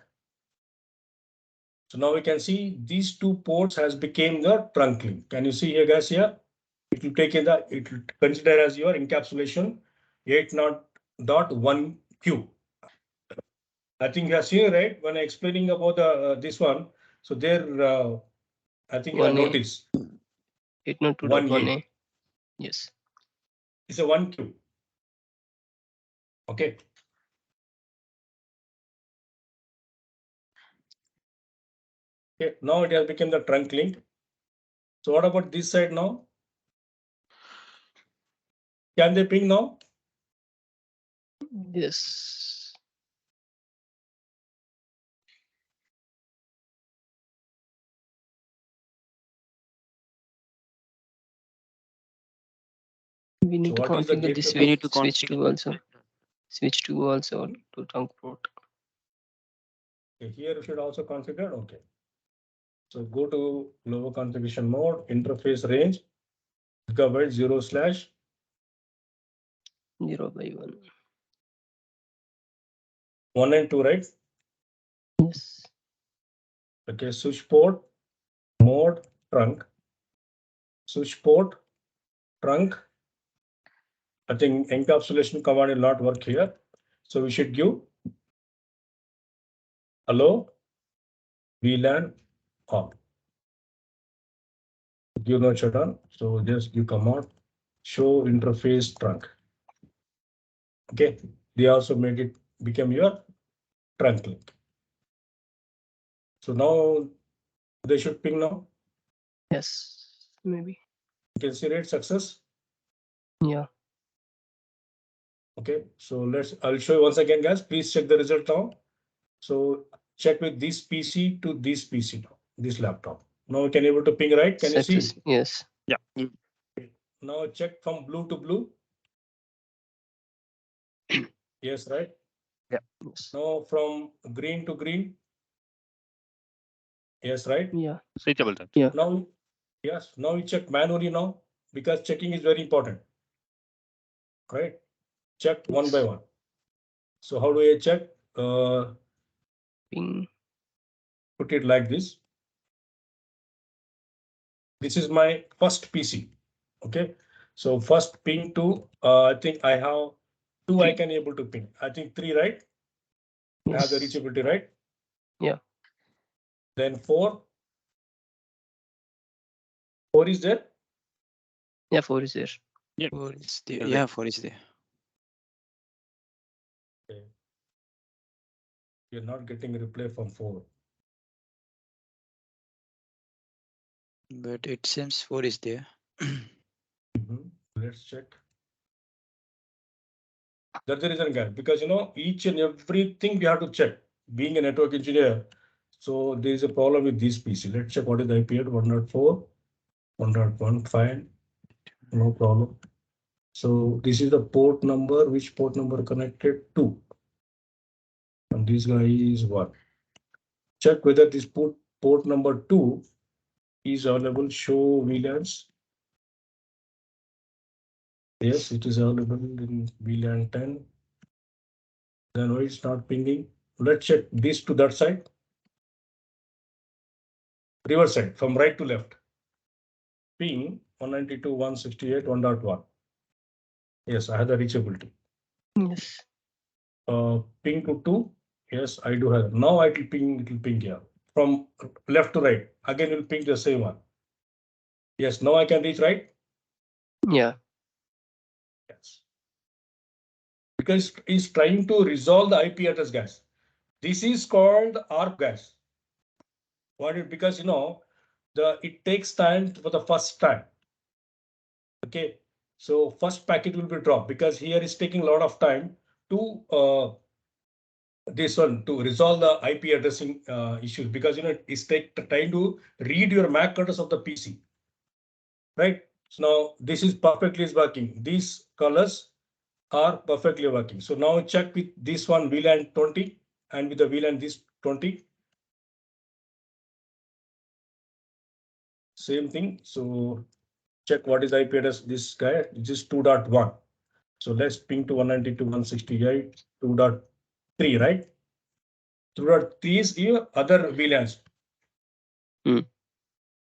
So now we can see these 2 ports has become the trunk link. Can you see here, guys? Here it will take in the, it will consider as your encapsulation 8.1Q. I think you have seen, right, when explaining about the this one. So there, I think you have 1A. noticed 802.1A. Yes. it's a 1Q. Okay. Okay, now it has become the trunk link. So what about this side now? Can they ping now? Yes. We need to what is the configure this gateway port? switch to also to trunk port. Okay, here you should also configure. Okay. So go to global configuration mode, interface range, gigabyte 0/1 0/1. and 2, right? Yes. Okay, switch port mode trunk, switch port, trunk. I think encapsulation command will not work here. So we should give hello VLAN on. Give no shutdown. So just give command show interface trunk. Okay, they also make it become your trunk link. So now they should ping now. Yes, maybe. You can see rate success. Yeah. Okay, so I'll show you once again, guys. Please check the result now. So check with this PC to this PC now, this laptop. Now we can able to ping, right? Can you see? Success. Yes. Yeah. Now check from blue to blue. Yes, right? Yes. Now from green to green. Yes, right? Yeah. Reachable time. Yeah. Now, yes, now we check manually now because checking is very important. Right? Check one by one. So how do I check? Ping. Put it like this. This is my first PC. Okay. So first ping to, I think I have two I can able to ping. I think 3, right? Yes. I have the reachability, right? Yeah. Then 4. 4 is there? Yeah, 4 is there. Yeah. 4 is there. Yeah, 4 is there. Okay. You're not getting a reply from 4. But it seems 4 is there. Let's check. That's the reason, guys, because each and everything we have to check. Being a network engineer, so there is a problem with this PC. Let's check what is the IP at 1.4, 1.1, fine, no problem. So this is the port number. Which port number connected to? And this guy is 1. Check whether this port number 2 is available. Show VLANs. Yes, it is available in VLAN 10. Then why it's not pinging? Let's check this to that side. Reverse side from right to left. Ping 192.168 1.1. Yes, I have the reachability. Yes. Ping to 2. Yes, I do have. Now it will ping here. From left to right. Again, it will ping the same one. Yes, now I can reach right. Yeah. Yes. Because it's trying to resolve the IP address, guys. This is called ARP, guys. Because it takes time for the first time. Okay, so first packet will be dropped because here is taking a lot of time to this one to resolve the IP addressing issues because it's take time to read your MAC address of the PC. Right. So now this is perfectly working. These colors are perfectly working. So now check with this one VLAN 20 and with the VLAN this 20. Same thing. So check what is IP address. This guy, this is 2.1. So let's ping to 192.168 2.3, right? 2.3 is your other VLANs.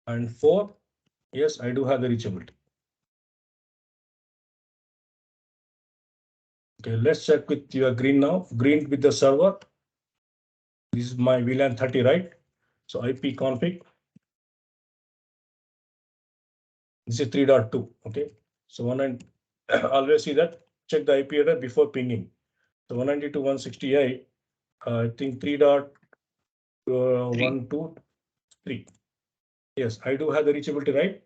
And 4, yes, I do have the reachability. Okay, let's check with your green now. Green with the server. This is my VLAN 30, right? So IP config. This is 3.2. Okay, so always see that. Check the IP address before pinging. So 192.168. I think 3.123. Yes, I do have the reachability, right?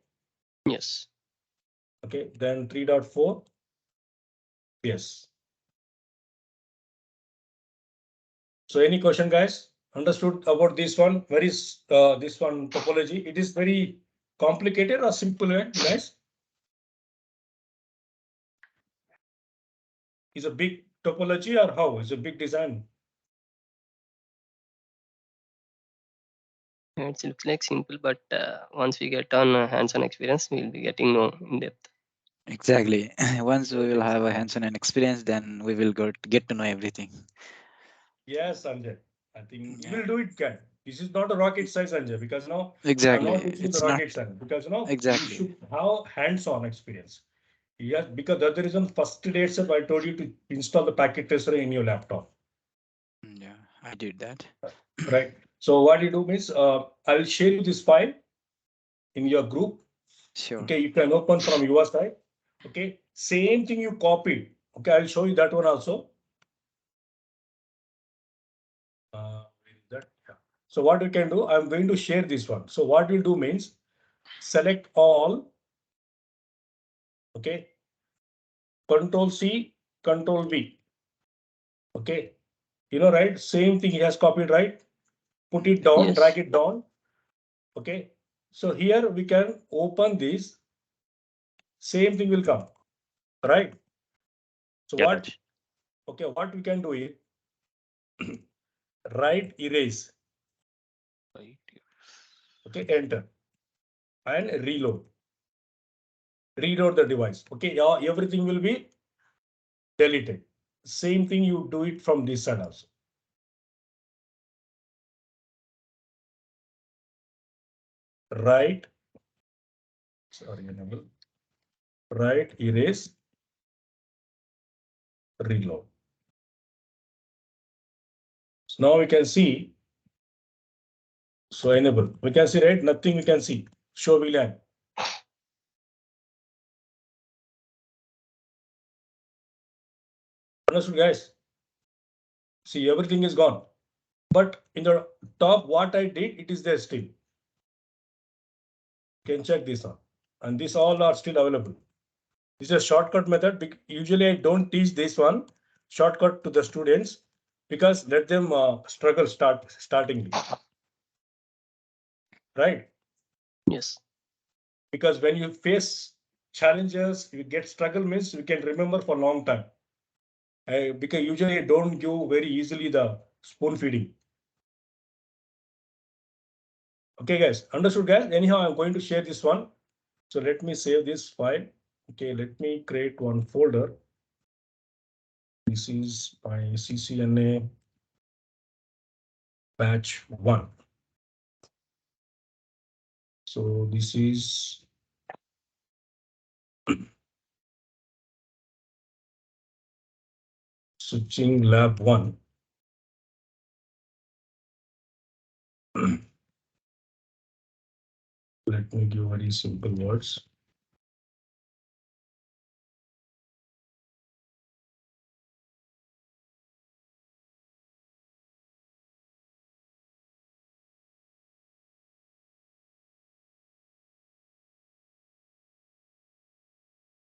Yes. Okay, then 3.4. Yes. So any question, guys? Understood about this one? Where is this one topology? It is very complicated or simple, guys? Is a big topology or how? Is a big design? It looks like simple, but once we get on hands-on experience, we'll be getting more in depth. Exactly. Once we will have a hands-on experience, then we will get to know everything. Yes, Sanjay. I think Yeah. you will do it, can. This is not a rocket science, Sanjay, because I'm Exactly. not teaching the It's not rocket science because exactly. you should have hands-on experience. Yes, because that's the reason first day itself I told you to install the packet tracer in your laptop. Yeah, I did that. Right. So what you do means I'll share you this file in your group. Sure. Okay, you can open from your side. Okay, same thing you copied. Okay, I'll show you that one also. That. Yeah. So what we can do, I'm going to share this one. So what we'll do means select all. Okay. Control C, Control V. Okay. Right? Same thing he has copied, right? Put it down, Yes. drag it down. Okay. So here we can open this. Same thing will come, right? So Got what? it. Okay, what we can do is write erase. Right. Okay, enter and reload. Reload the device. Okay, yeah, everything will be deleted. Same thing you do it from this side also. Write. Sorry, enable. Write, erase, reload. So now we can see. So enable. We can see, right? Nothing we can see. Show VLAN. Understood, guys? See, everything is gone. But in the top, what I did, it is there still. You can check this out. And these all are still available. This is a shortcut method. Usually I don't teach this one shortcut to the students because let them struggle startingly. Right? Yes. Because when you face challenges, you get struggle means you can remember for a long time. Because usually I don't give very easily the spoon feeding. Okay, guys, understood, guys? Anyhow, I'm going to share this one. So let me save this file. Okay, let me create one folder. This is my CCNA batch 1. So this is switching lab 1. Let me give very simple words.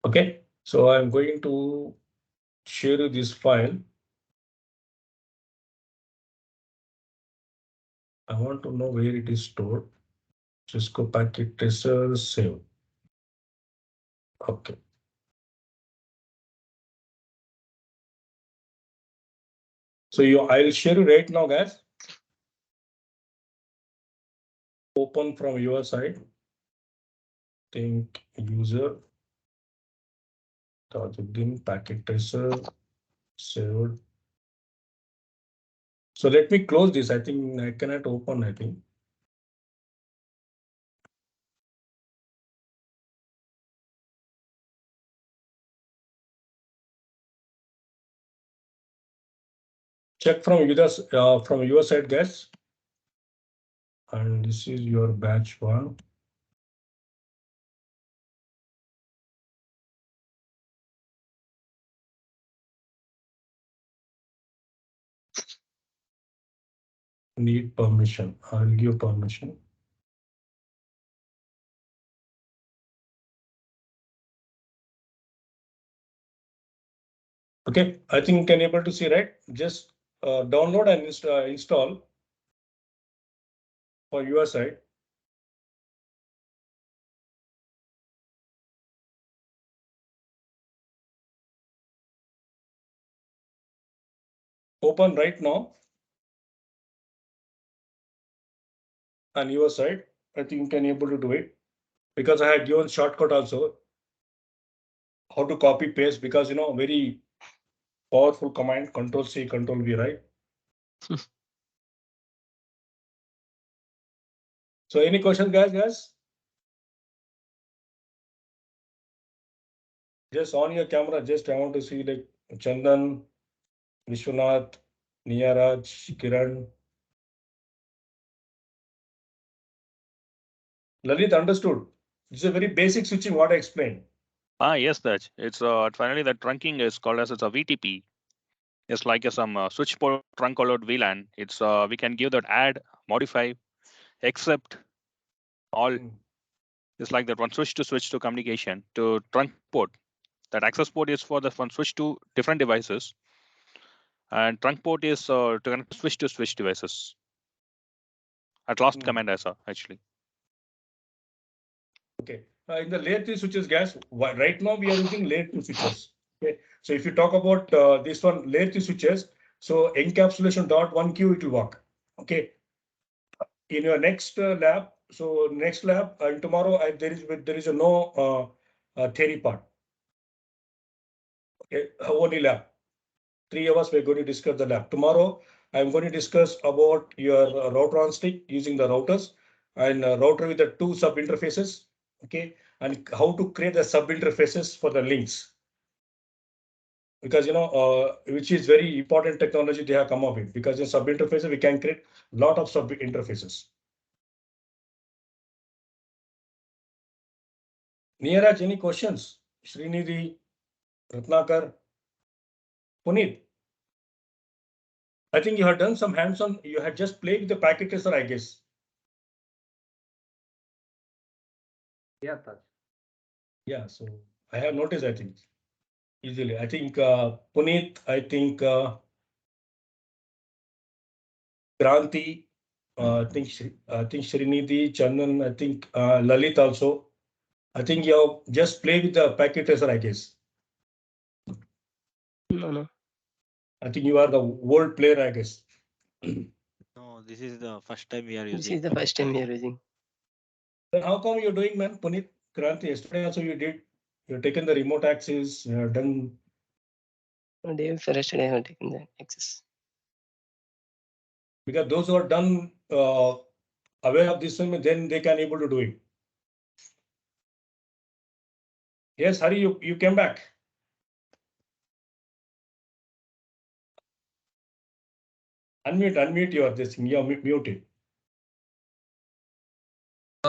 Okay, so I'm going to share you this file. I want to know where it is stored. Cisco packet tracer save. Okay. So I'll share you right now, guys. Open from your side. Think user. Tajuddin packet tracer saved. So let me close this. I think I cannot open. I think. Check from your side, guys. And this is your batch 1. Need permission. I'll give permission. Okay, I think you can able to see, right? Just download and install for your side. Open right now. On your side, I think you can able to do it because I had given shortcut also. How to copy paste because very powerful command Control C, Control V, right? So any questions, guys? Just on your camera, just I want to see like Chandan, Vishwanath, Niyaraj, Kiran. Lalit understood. This is a very basic switching what I explained. Yes, Dutch. It's finally the trunking is called as a VTP. It's like some switch port trunk allowed VLAN. It's we can give that add, modify, accept, all. It's like that one switch to communication to trunk port. That access port is for the one switch to different devices, and trunk port is to connect switch to switch devices. At last command I saw actually. Okay. In the layer 3 switches, guys, right now we are using layer 2 switches. Okay. So if you talk about this one, layer 3 switches, so encapsulation dot 1Q, it will work. Okay. In your next lab, so next lab, and tomorrow there is a no theory part. Okay. Only lab. 3 hours we're going to discuss the lab. Tomorrow I'm going to discuss about your router on stick using the routers and router with the 2 sub interfaces. Okay, and how to create the sub interfaces for the links, because which is very important technology they have come up with, because in sub interfaces we can create a lot of sub interfaces. Neeraj, any questions? Srinidhi, Ratnakar, Puneet, I think you have done some hands-on. You had just played with the packet tracer, I guess. Yeah, Taj. Yeah, so I have noticed, I think, easily. I think Puneet, I think Kranti, I think Srinidhi, Chandan, I think Lalit also. I think you have just played with the packet tracer, I guess. No. I think you are the world player, I guess. No, this is the first time we are This using. is the first time we are using. Then how come you're doing, man? Puneet, Kranti, yesterday also you did. You've taken the remote access, you have done. Day for yesterday I have taken the access. Because those who are done aware of this one, then they can able to do it. Yes, Hari, you came back. Unmute your this thing. You're muted.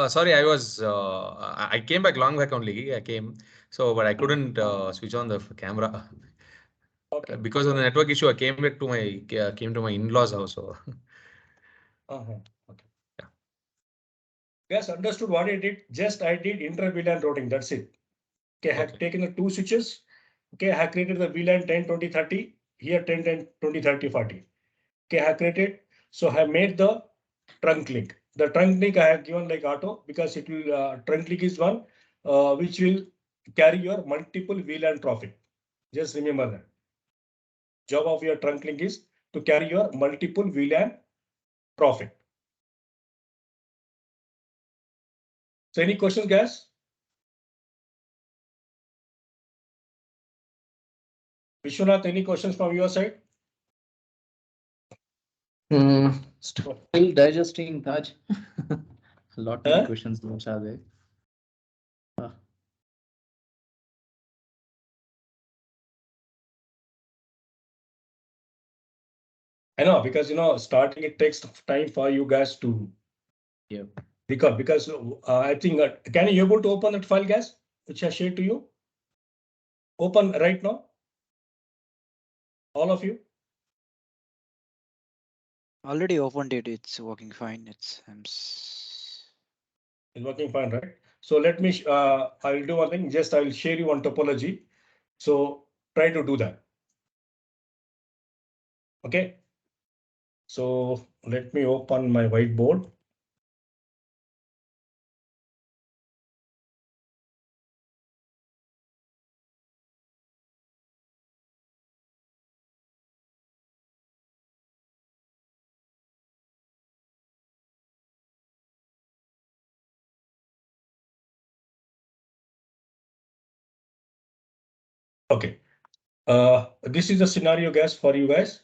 Sorry, I came back long back only. I came, but I couldn't switch on the camera. Okay. Because of the network issue, I came back to my in-laws house. So. Okay. Yeah. Yes, understood what I did. Just I did inter-VLAN routing. That's it. Okay, I have taken the 2 switches. Okay, I have created the VLAN 10, 20, 30. Here 10, 10, 20, 30, 40. Okay, I have created. So I have made the trunk link. The trunk link I have given like auto, because it will trunk link is one which will carry your multiple VLAN traffic. Just remember that. Job of your trunk link is to carry your multiple VLAN traffic. So any questions, guys? Vishwanath, any questions from your side? Still digesting, Taj. A lot many questions are there. I know, because starting it takes time for you guys to. Yeah. Because I think can you able to open that file, guys, which I shared to you? Open right now. All of you. Already opened it. It's working fine. It's working fine, right? So let me. I will do one thing. Just I will share you one topology. So try to do that. Okay. So let me open my whiteboard. Okay. This is the scenario, guys, for you guys.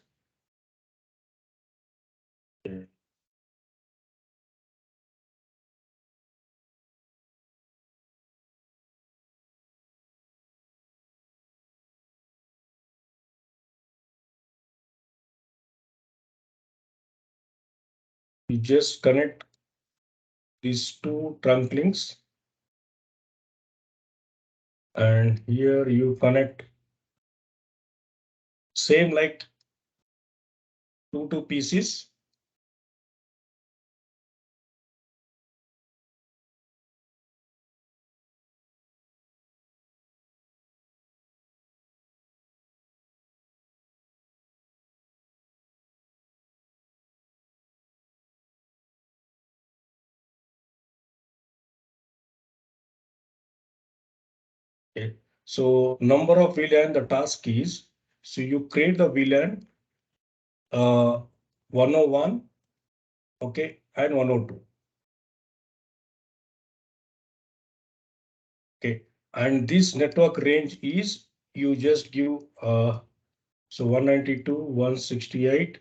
you just connect these two trunk links. And here you connect same like two pieces. Okay. So number of VLAN, the task is, so you create the VLAN 101, okay, and 102. Okay, and this network range is you just give so 192.168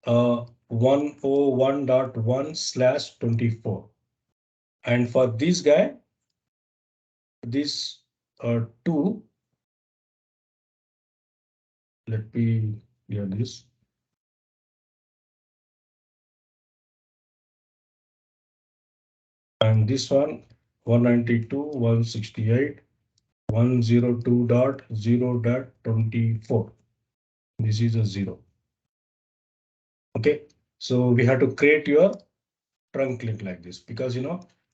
101.1/24, and for this guy, this two, let me clear this. And this one 192.168 102.0.24. This is a 0. Okay, so we have to create your trunk link like this because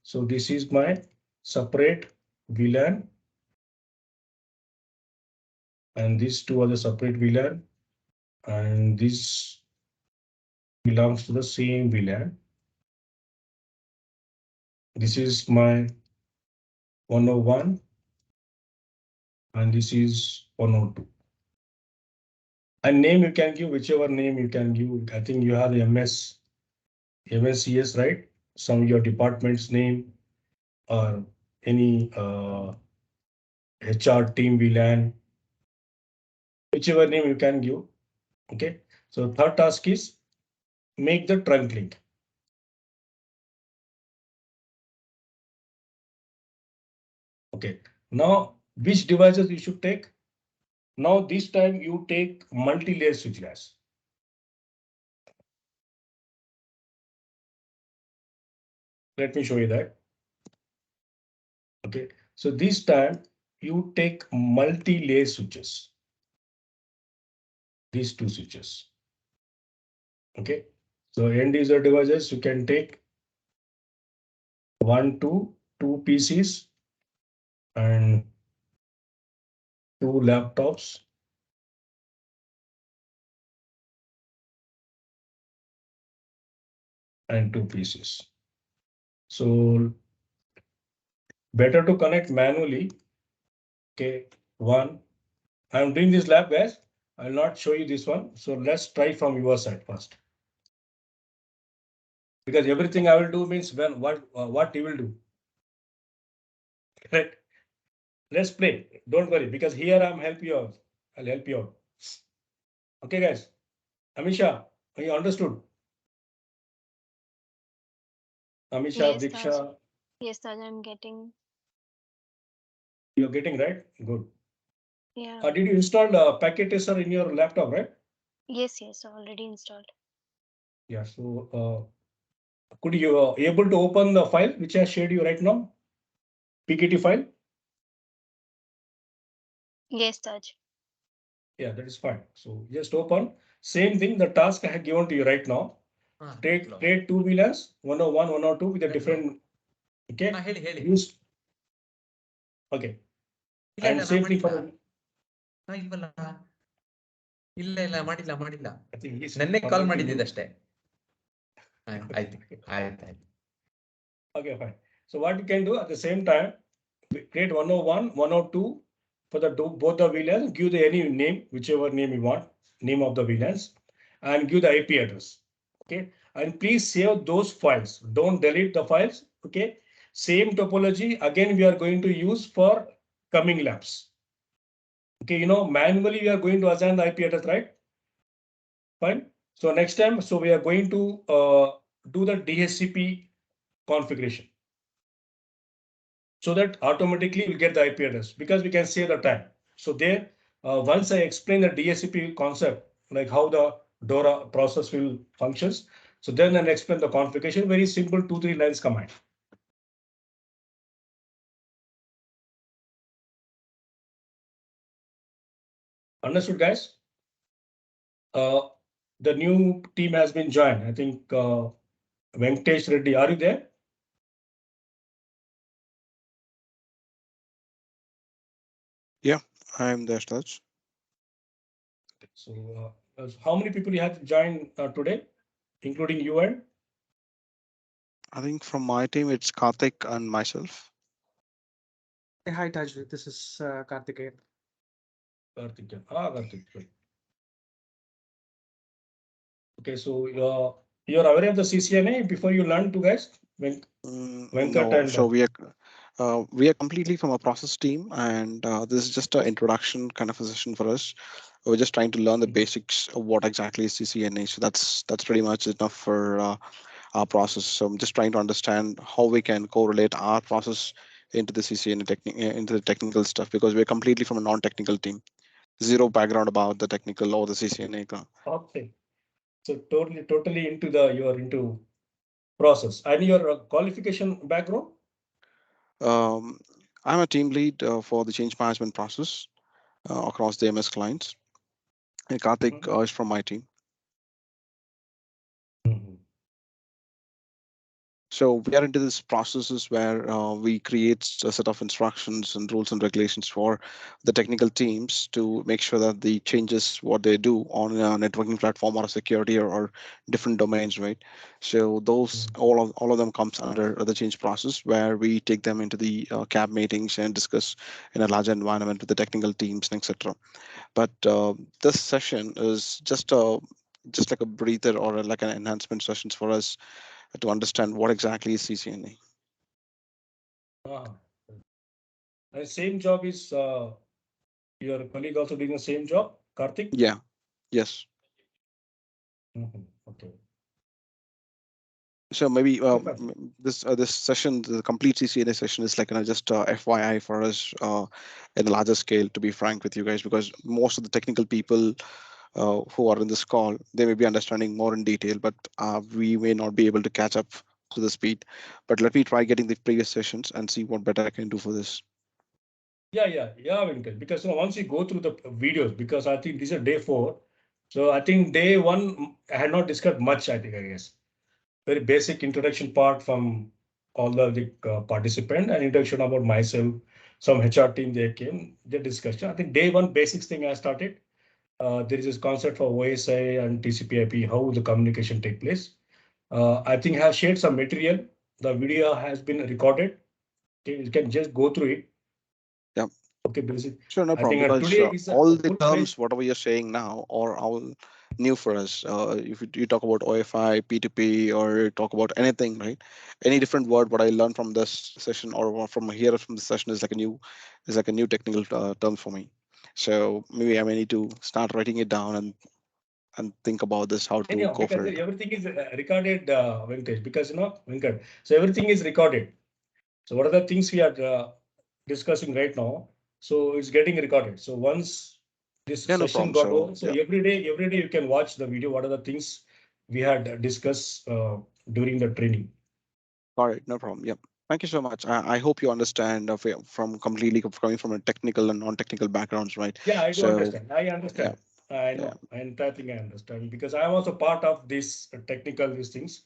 so this is my separate VLAN and these two are the separate VLAN and this belongs to the same VLAN. This is my 101 and this is 102. And name you can give whichever name you can give. I think you have the MSCS, right? Some of your department's name or any HR team VLAN, whichever name you can give. Okay, so third task is make the trunk link. Okay, now which devices you should take? Now this time you take multi-layer switch gas. Let me show you that. Okay, so this time you take multi-layer switches. These two switches. Okay, so end user devices you can take 1 to 2 PCs and 2 laptops. And 2 PCs. So better to connect manually. Okay, one. I'm doing this lab, guys. I'll not show you this one. So let's try from your side first. Because everything I will do means when what you will do. Right? Let's play. Don't worry, because here I'm help you out. I'll help you out. Okay, guys. Amisha, you understood? Amisha, Yes, Diksha, Taj. Yes, Taj, I'm getting. you're getting right? Good. Yeah. Did you install packet tracer in your laptop, right? Yes, already installed. Yeah, so could you able to open the file which I shared you right now? PKT file? Yes, Taj. Yeah, that is fine. So just open. Same thing, the task I have given to you right now. Create two VLANs, 101, 102 with a different. Okay. Use. Okay. And same thing for. ಇಲ್ಲ ಮಾಡಿಲ್ಲ I think he's ನೆನ್ನೆ ಕಾಲ್ forgot to ಮಾಡಿದ್ದಿದ್ದಷ್ಟೇ ಆಯ್ತು do. ಆಯ್ತು Okay, fine. So what you can do at the same time, create 101, 102 for the both the VLANs, give the any name, whichever name you want, name of the VLANs, and give the IP address. Okay, and please save those files. Don't delete the files. Okay, same topology again we are going to use for coming labs. Okay, manually we are going to assign the IP address, right? Fine. So next time, so we are going to do the DHCP configuration. So that automatically we'll get the IP address because we can save the time. So there, once I explain the DHCP concept, like how the DORA process will functions. So then I'll explain the configuration. Very simple 2-3 lines command. Understood, guys? The new team has been joined. I think Venkatesh Reddy, are you there? Yeah, I'm there, Staj. So how many people you have joined today, including you and? I think from my team, it's Karthik and myself. Hi, Taj. This is Karthikeyan. Karthik. Karthik. Okay, so you're aware of the CCNA before you learn to guys? Venkat No, and so we are completely from a process team, and this is just an introduction kind of a session for us. We're just trying to learn the basics of what exactly is CCNA. So that's pretty much enough for our process. So I'm just trying to understand how we can correlate our process into the CCNA into the technical stuff, because we're completely from a non-technical team. Zero background about the technical or the CCNA. Okay, so totally into you're into process and your qualification background. I'm a team lead for the change management process across the MS clients, and Karthik is from my team. So we are into this processes where we create a set of instructions and rules and regulations for the technical teams to make sure that the changes what they do on a networking platform or a security or different domains, right? So those all of them comes under the change process, where we take them into the CAB meetings and discuss in a larger environment with the technical teams and etc. But this session is just like a breather or like an enhancement sessions for us to understand what exactly is CCNA. The same job is your colleague also doing the same job, Karthik? Yeah. Yes. Okay. So maybe this session, the complete CCNA session, is like just FYI for us in a larger scale. To be frank with you guys, because most of the technical people who are in this call, they may be understanding more in detail, but we may not be able to catch up to the speed. But let me try getting the previous sessions and see what better I can do for this. Yeah, Venkat. Because once you go through the videos, because I think this is day 4, so I think day 1 I had not discussed much. I guess very basic introduction part from all the participant and introduction about myself. Some HR team they discussed. I think day 1 basics thing I started. There is this concept for OSI and TCP/IP, how the communication take place. I think I have shared some material. The video has been recorded. Okay, you can just go through it. Yeah. Okay, basic. Sure, no I think problem. Because today is all the good terms, whatever you're saying now, are all new for us. If you talk about OFI, P2P, or talk about anything, right? Any different word, what I learned from this session or from here from the session is like a new technical term for me. So maybe I may need to start writing it down and think about this, how to go because for it. everything is recorded, Venkat, because Venkat. So everything is recorded. So what are the things we are discussing right now? So it's getting recorded. So once this Yeah, no session problem. got So over, so yeah. every day you can watch the video. What are the things we had discussed during the training? All right, no problem. Yep. Thank you so much. I hope you understand from completely coming from a technical and non-technical backgrounds, right? Yeah, I do So understand. I understand. I know. yeah. I entire thing I understand because I am also part of this technical these things.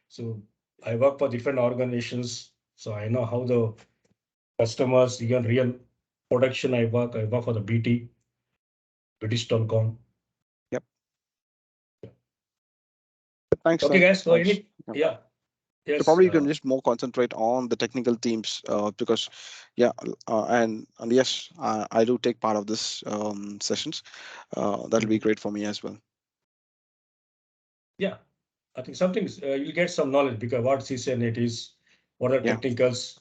So I work for different organizations. So I know how the customers, even real production I work for the British Telecom. Yep. Thanks. Okay, guys. So Thanks. yeah. So Yes. probably you can just more concentrate on the technical teams because and yes, I do take part of this sessions. That'll be great for me as well. Yeah, I think something you'll get some knowledge because what CCNA is, what are technicals.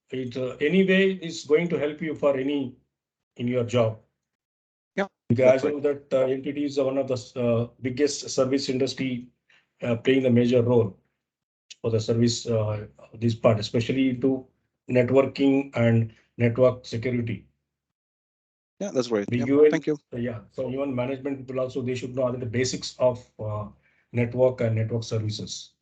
It anyway is going to help you for any in your job. Yeah, because I know that entities are one of the biggest service industry playing the major role for the service this part, especially into networking and network security. Yeah, that's great. The Yep. UN, Thank you. yeah. So even management people also they should know the basics of network and network services.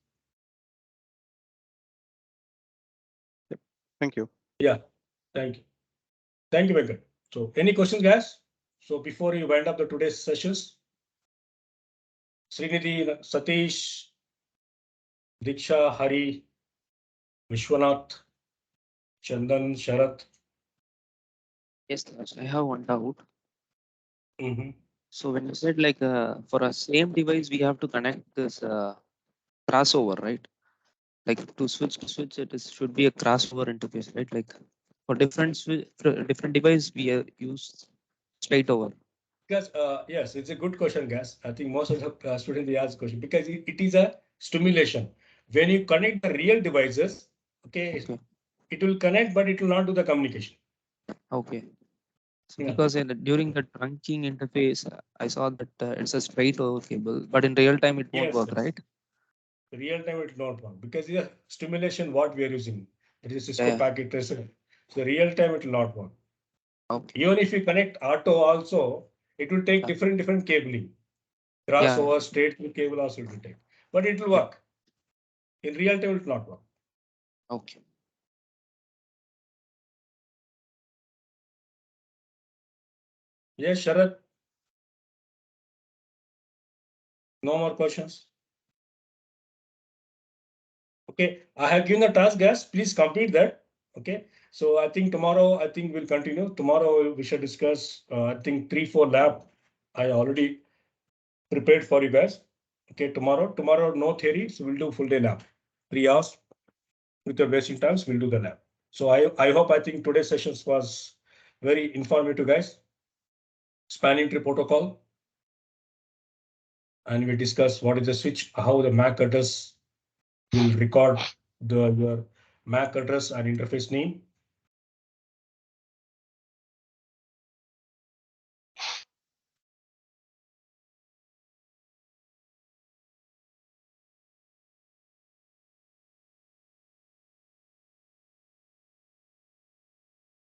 Thank you. Yeah, thank you. Thank you, Venkat. So any questions, guys? So before you wind up the today's sessions, Srinidhi, Satish, Diksha, Hari, Vishwanath, Chandan, Sharat. Yes, I have one doubt. Mm-hmm. So when you said like for a same device, we have to connect this crossover, right? Like to switch, it is should be a crossover interface, right? Like for different device, we use straight over. Because yes, it's a good question, guys. I think most of the students they ask question because it is a stimulation. When you connect the real devices, okay, it will connect, but it will not do the communication. Okay. So Yeah. because during the trunking interface, I saw that it's a straight over cable, but in real time it won't work, right? Real time it will not work because the stimulation what we are using, that is Cisco Yeah. packet tracer. So real time it will not work. Okay. Even if you connect ALTO also, it will take different cabling. Crossover, straight through cable also it will take, but it will work. In real time it will not work. Okay. Yes, Sharat. No more questions. Okay, I have given the task, guys. Please complete that. Okay, so I think tomorrow, I think we'll continue. Tomorrow we should discuss, I think 3-4 lab. I already prepared for you guys. Okay, tomorrow no theory, so we'll do full day lab. 3 hours with the basic times, we'll do the lab. So I hope, I think today's sessions was very informative, guys. Spanning tree protocol. And we discuss what is the switch, how the MAC address will record your MAC address and interface name.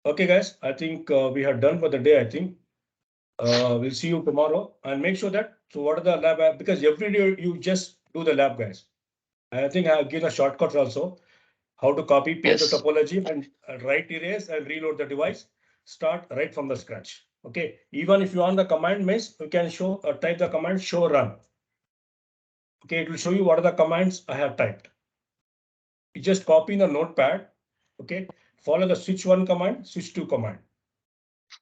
Okay, guys, I think we are done for the day. I think we'll see you tomorrow and make sure that. So what are the lab? Because every day you just do the lab, guys. I think I'll give the shortcuts also. How to copy paste the topology and write erase and reload the device. Start right from the scratch. Okay. Even if you want the command means you can show type the command show run. Okay, it will show you what are the commands I have typed. You just copy in the notepad. Okay, follow the switch 1 command, switch 2 command.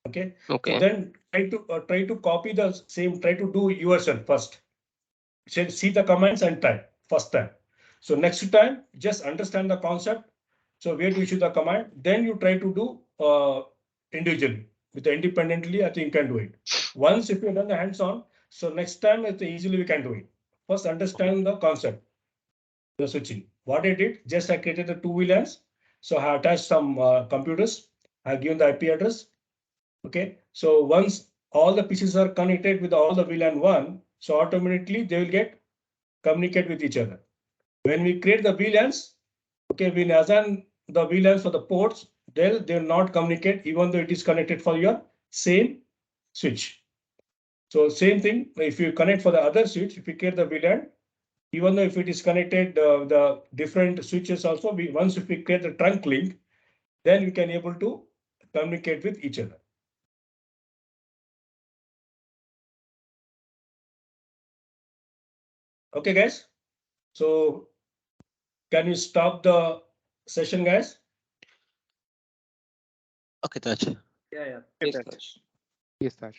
Okay. So then try to copy the same. Try to do yourself first. See the commands and type first time. So next time, just understand the concept. So where to issue the command, then you try to do individually with independently. I think you can do it. Once if you've done the hands-on, so next time it's easily we can do it. First understand the concept, the switching. What I did, just I created the 2 VLANs. So I attached some computers. I given the IP address. Okay, so once all the pieces are connected with all the VLAN 1, so automatically they will get communicate with each other. When we create the VLANs, okay, we assign the VLANs for the ports, they'll not communicate even though it is connected for your same switch. So same thing, if you connect for the other switch, if you create the VLAN, even though if it is connected the different switches also, once if we create the trunk link, then we can able to communicate with each other. Okay, guys. So can you stop the session, guys? Okay, Taj. Yeah. Yes, Taj. Yes, Taj.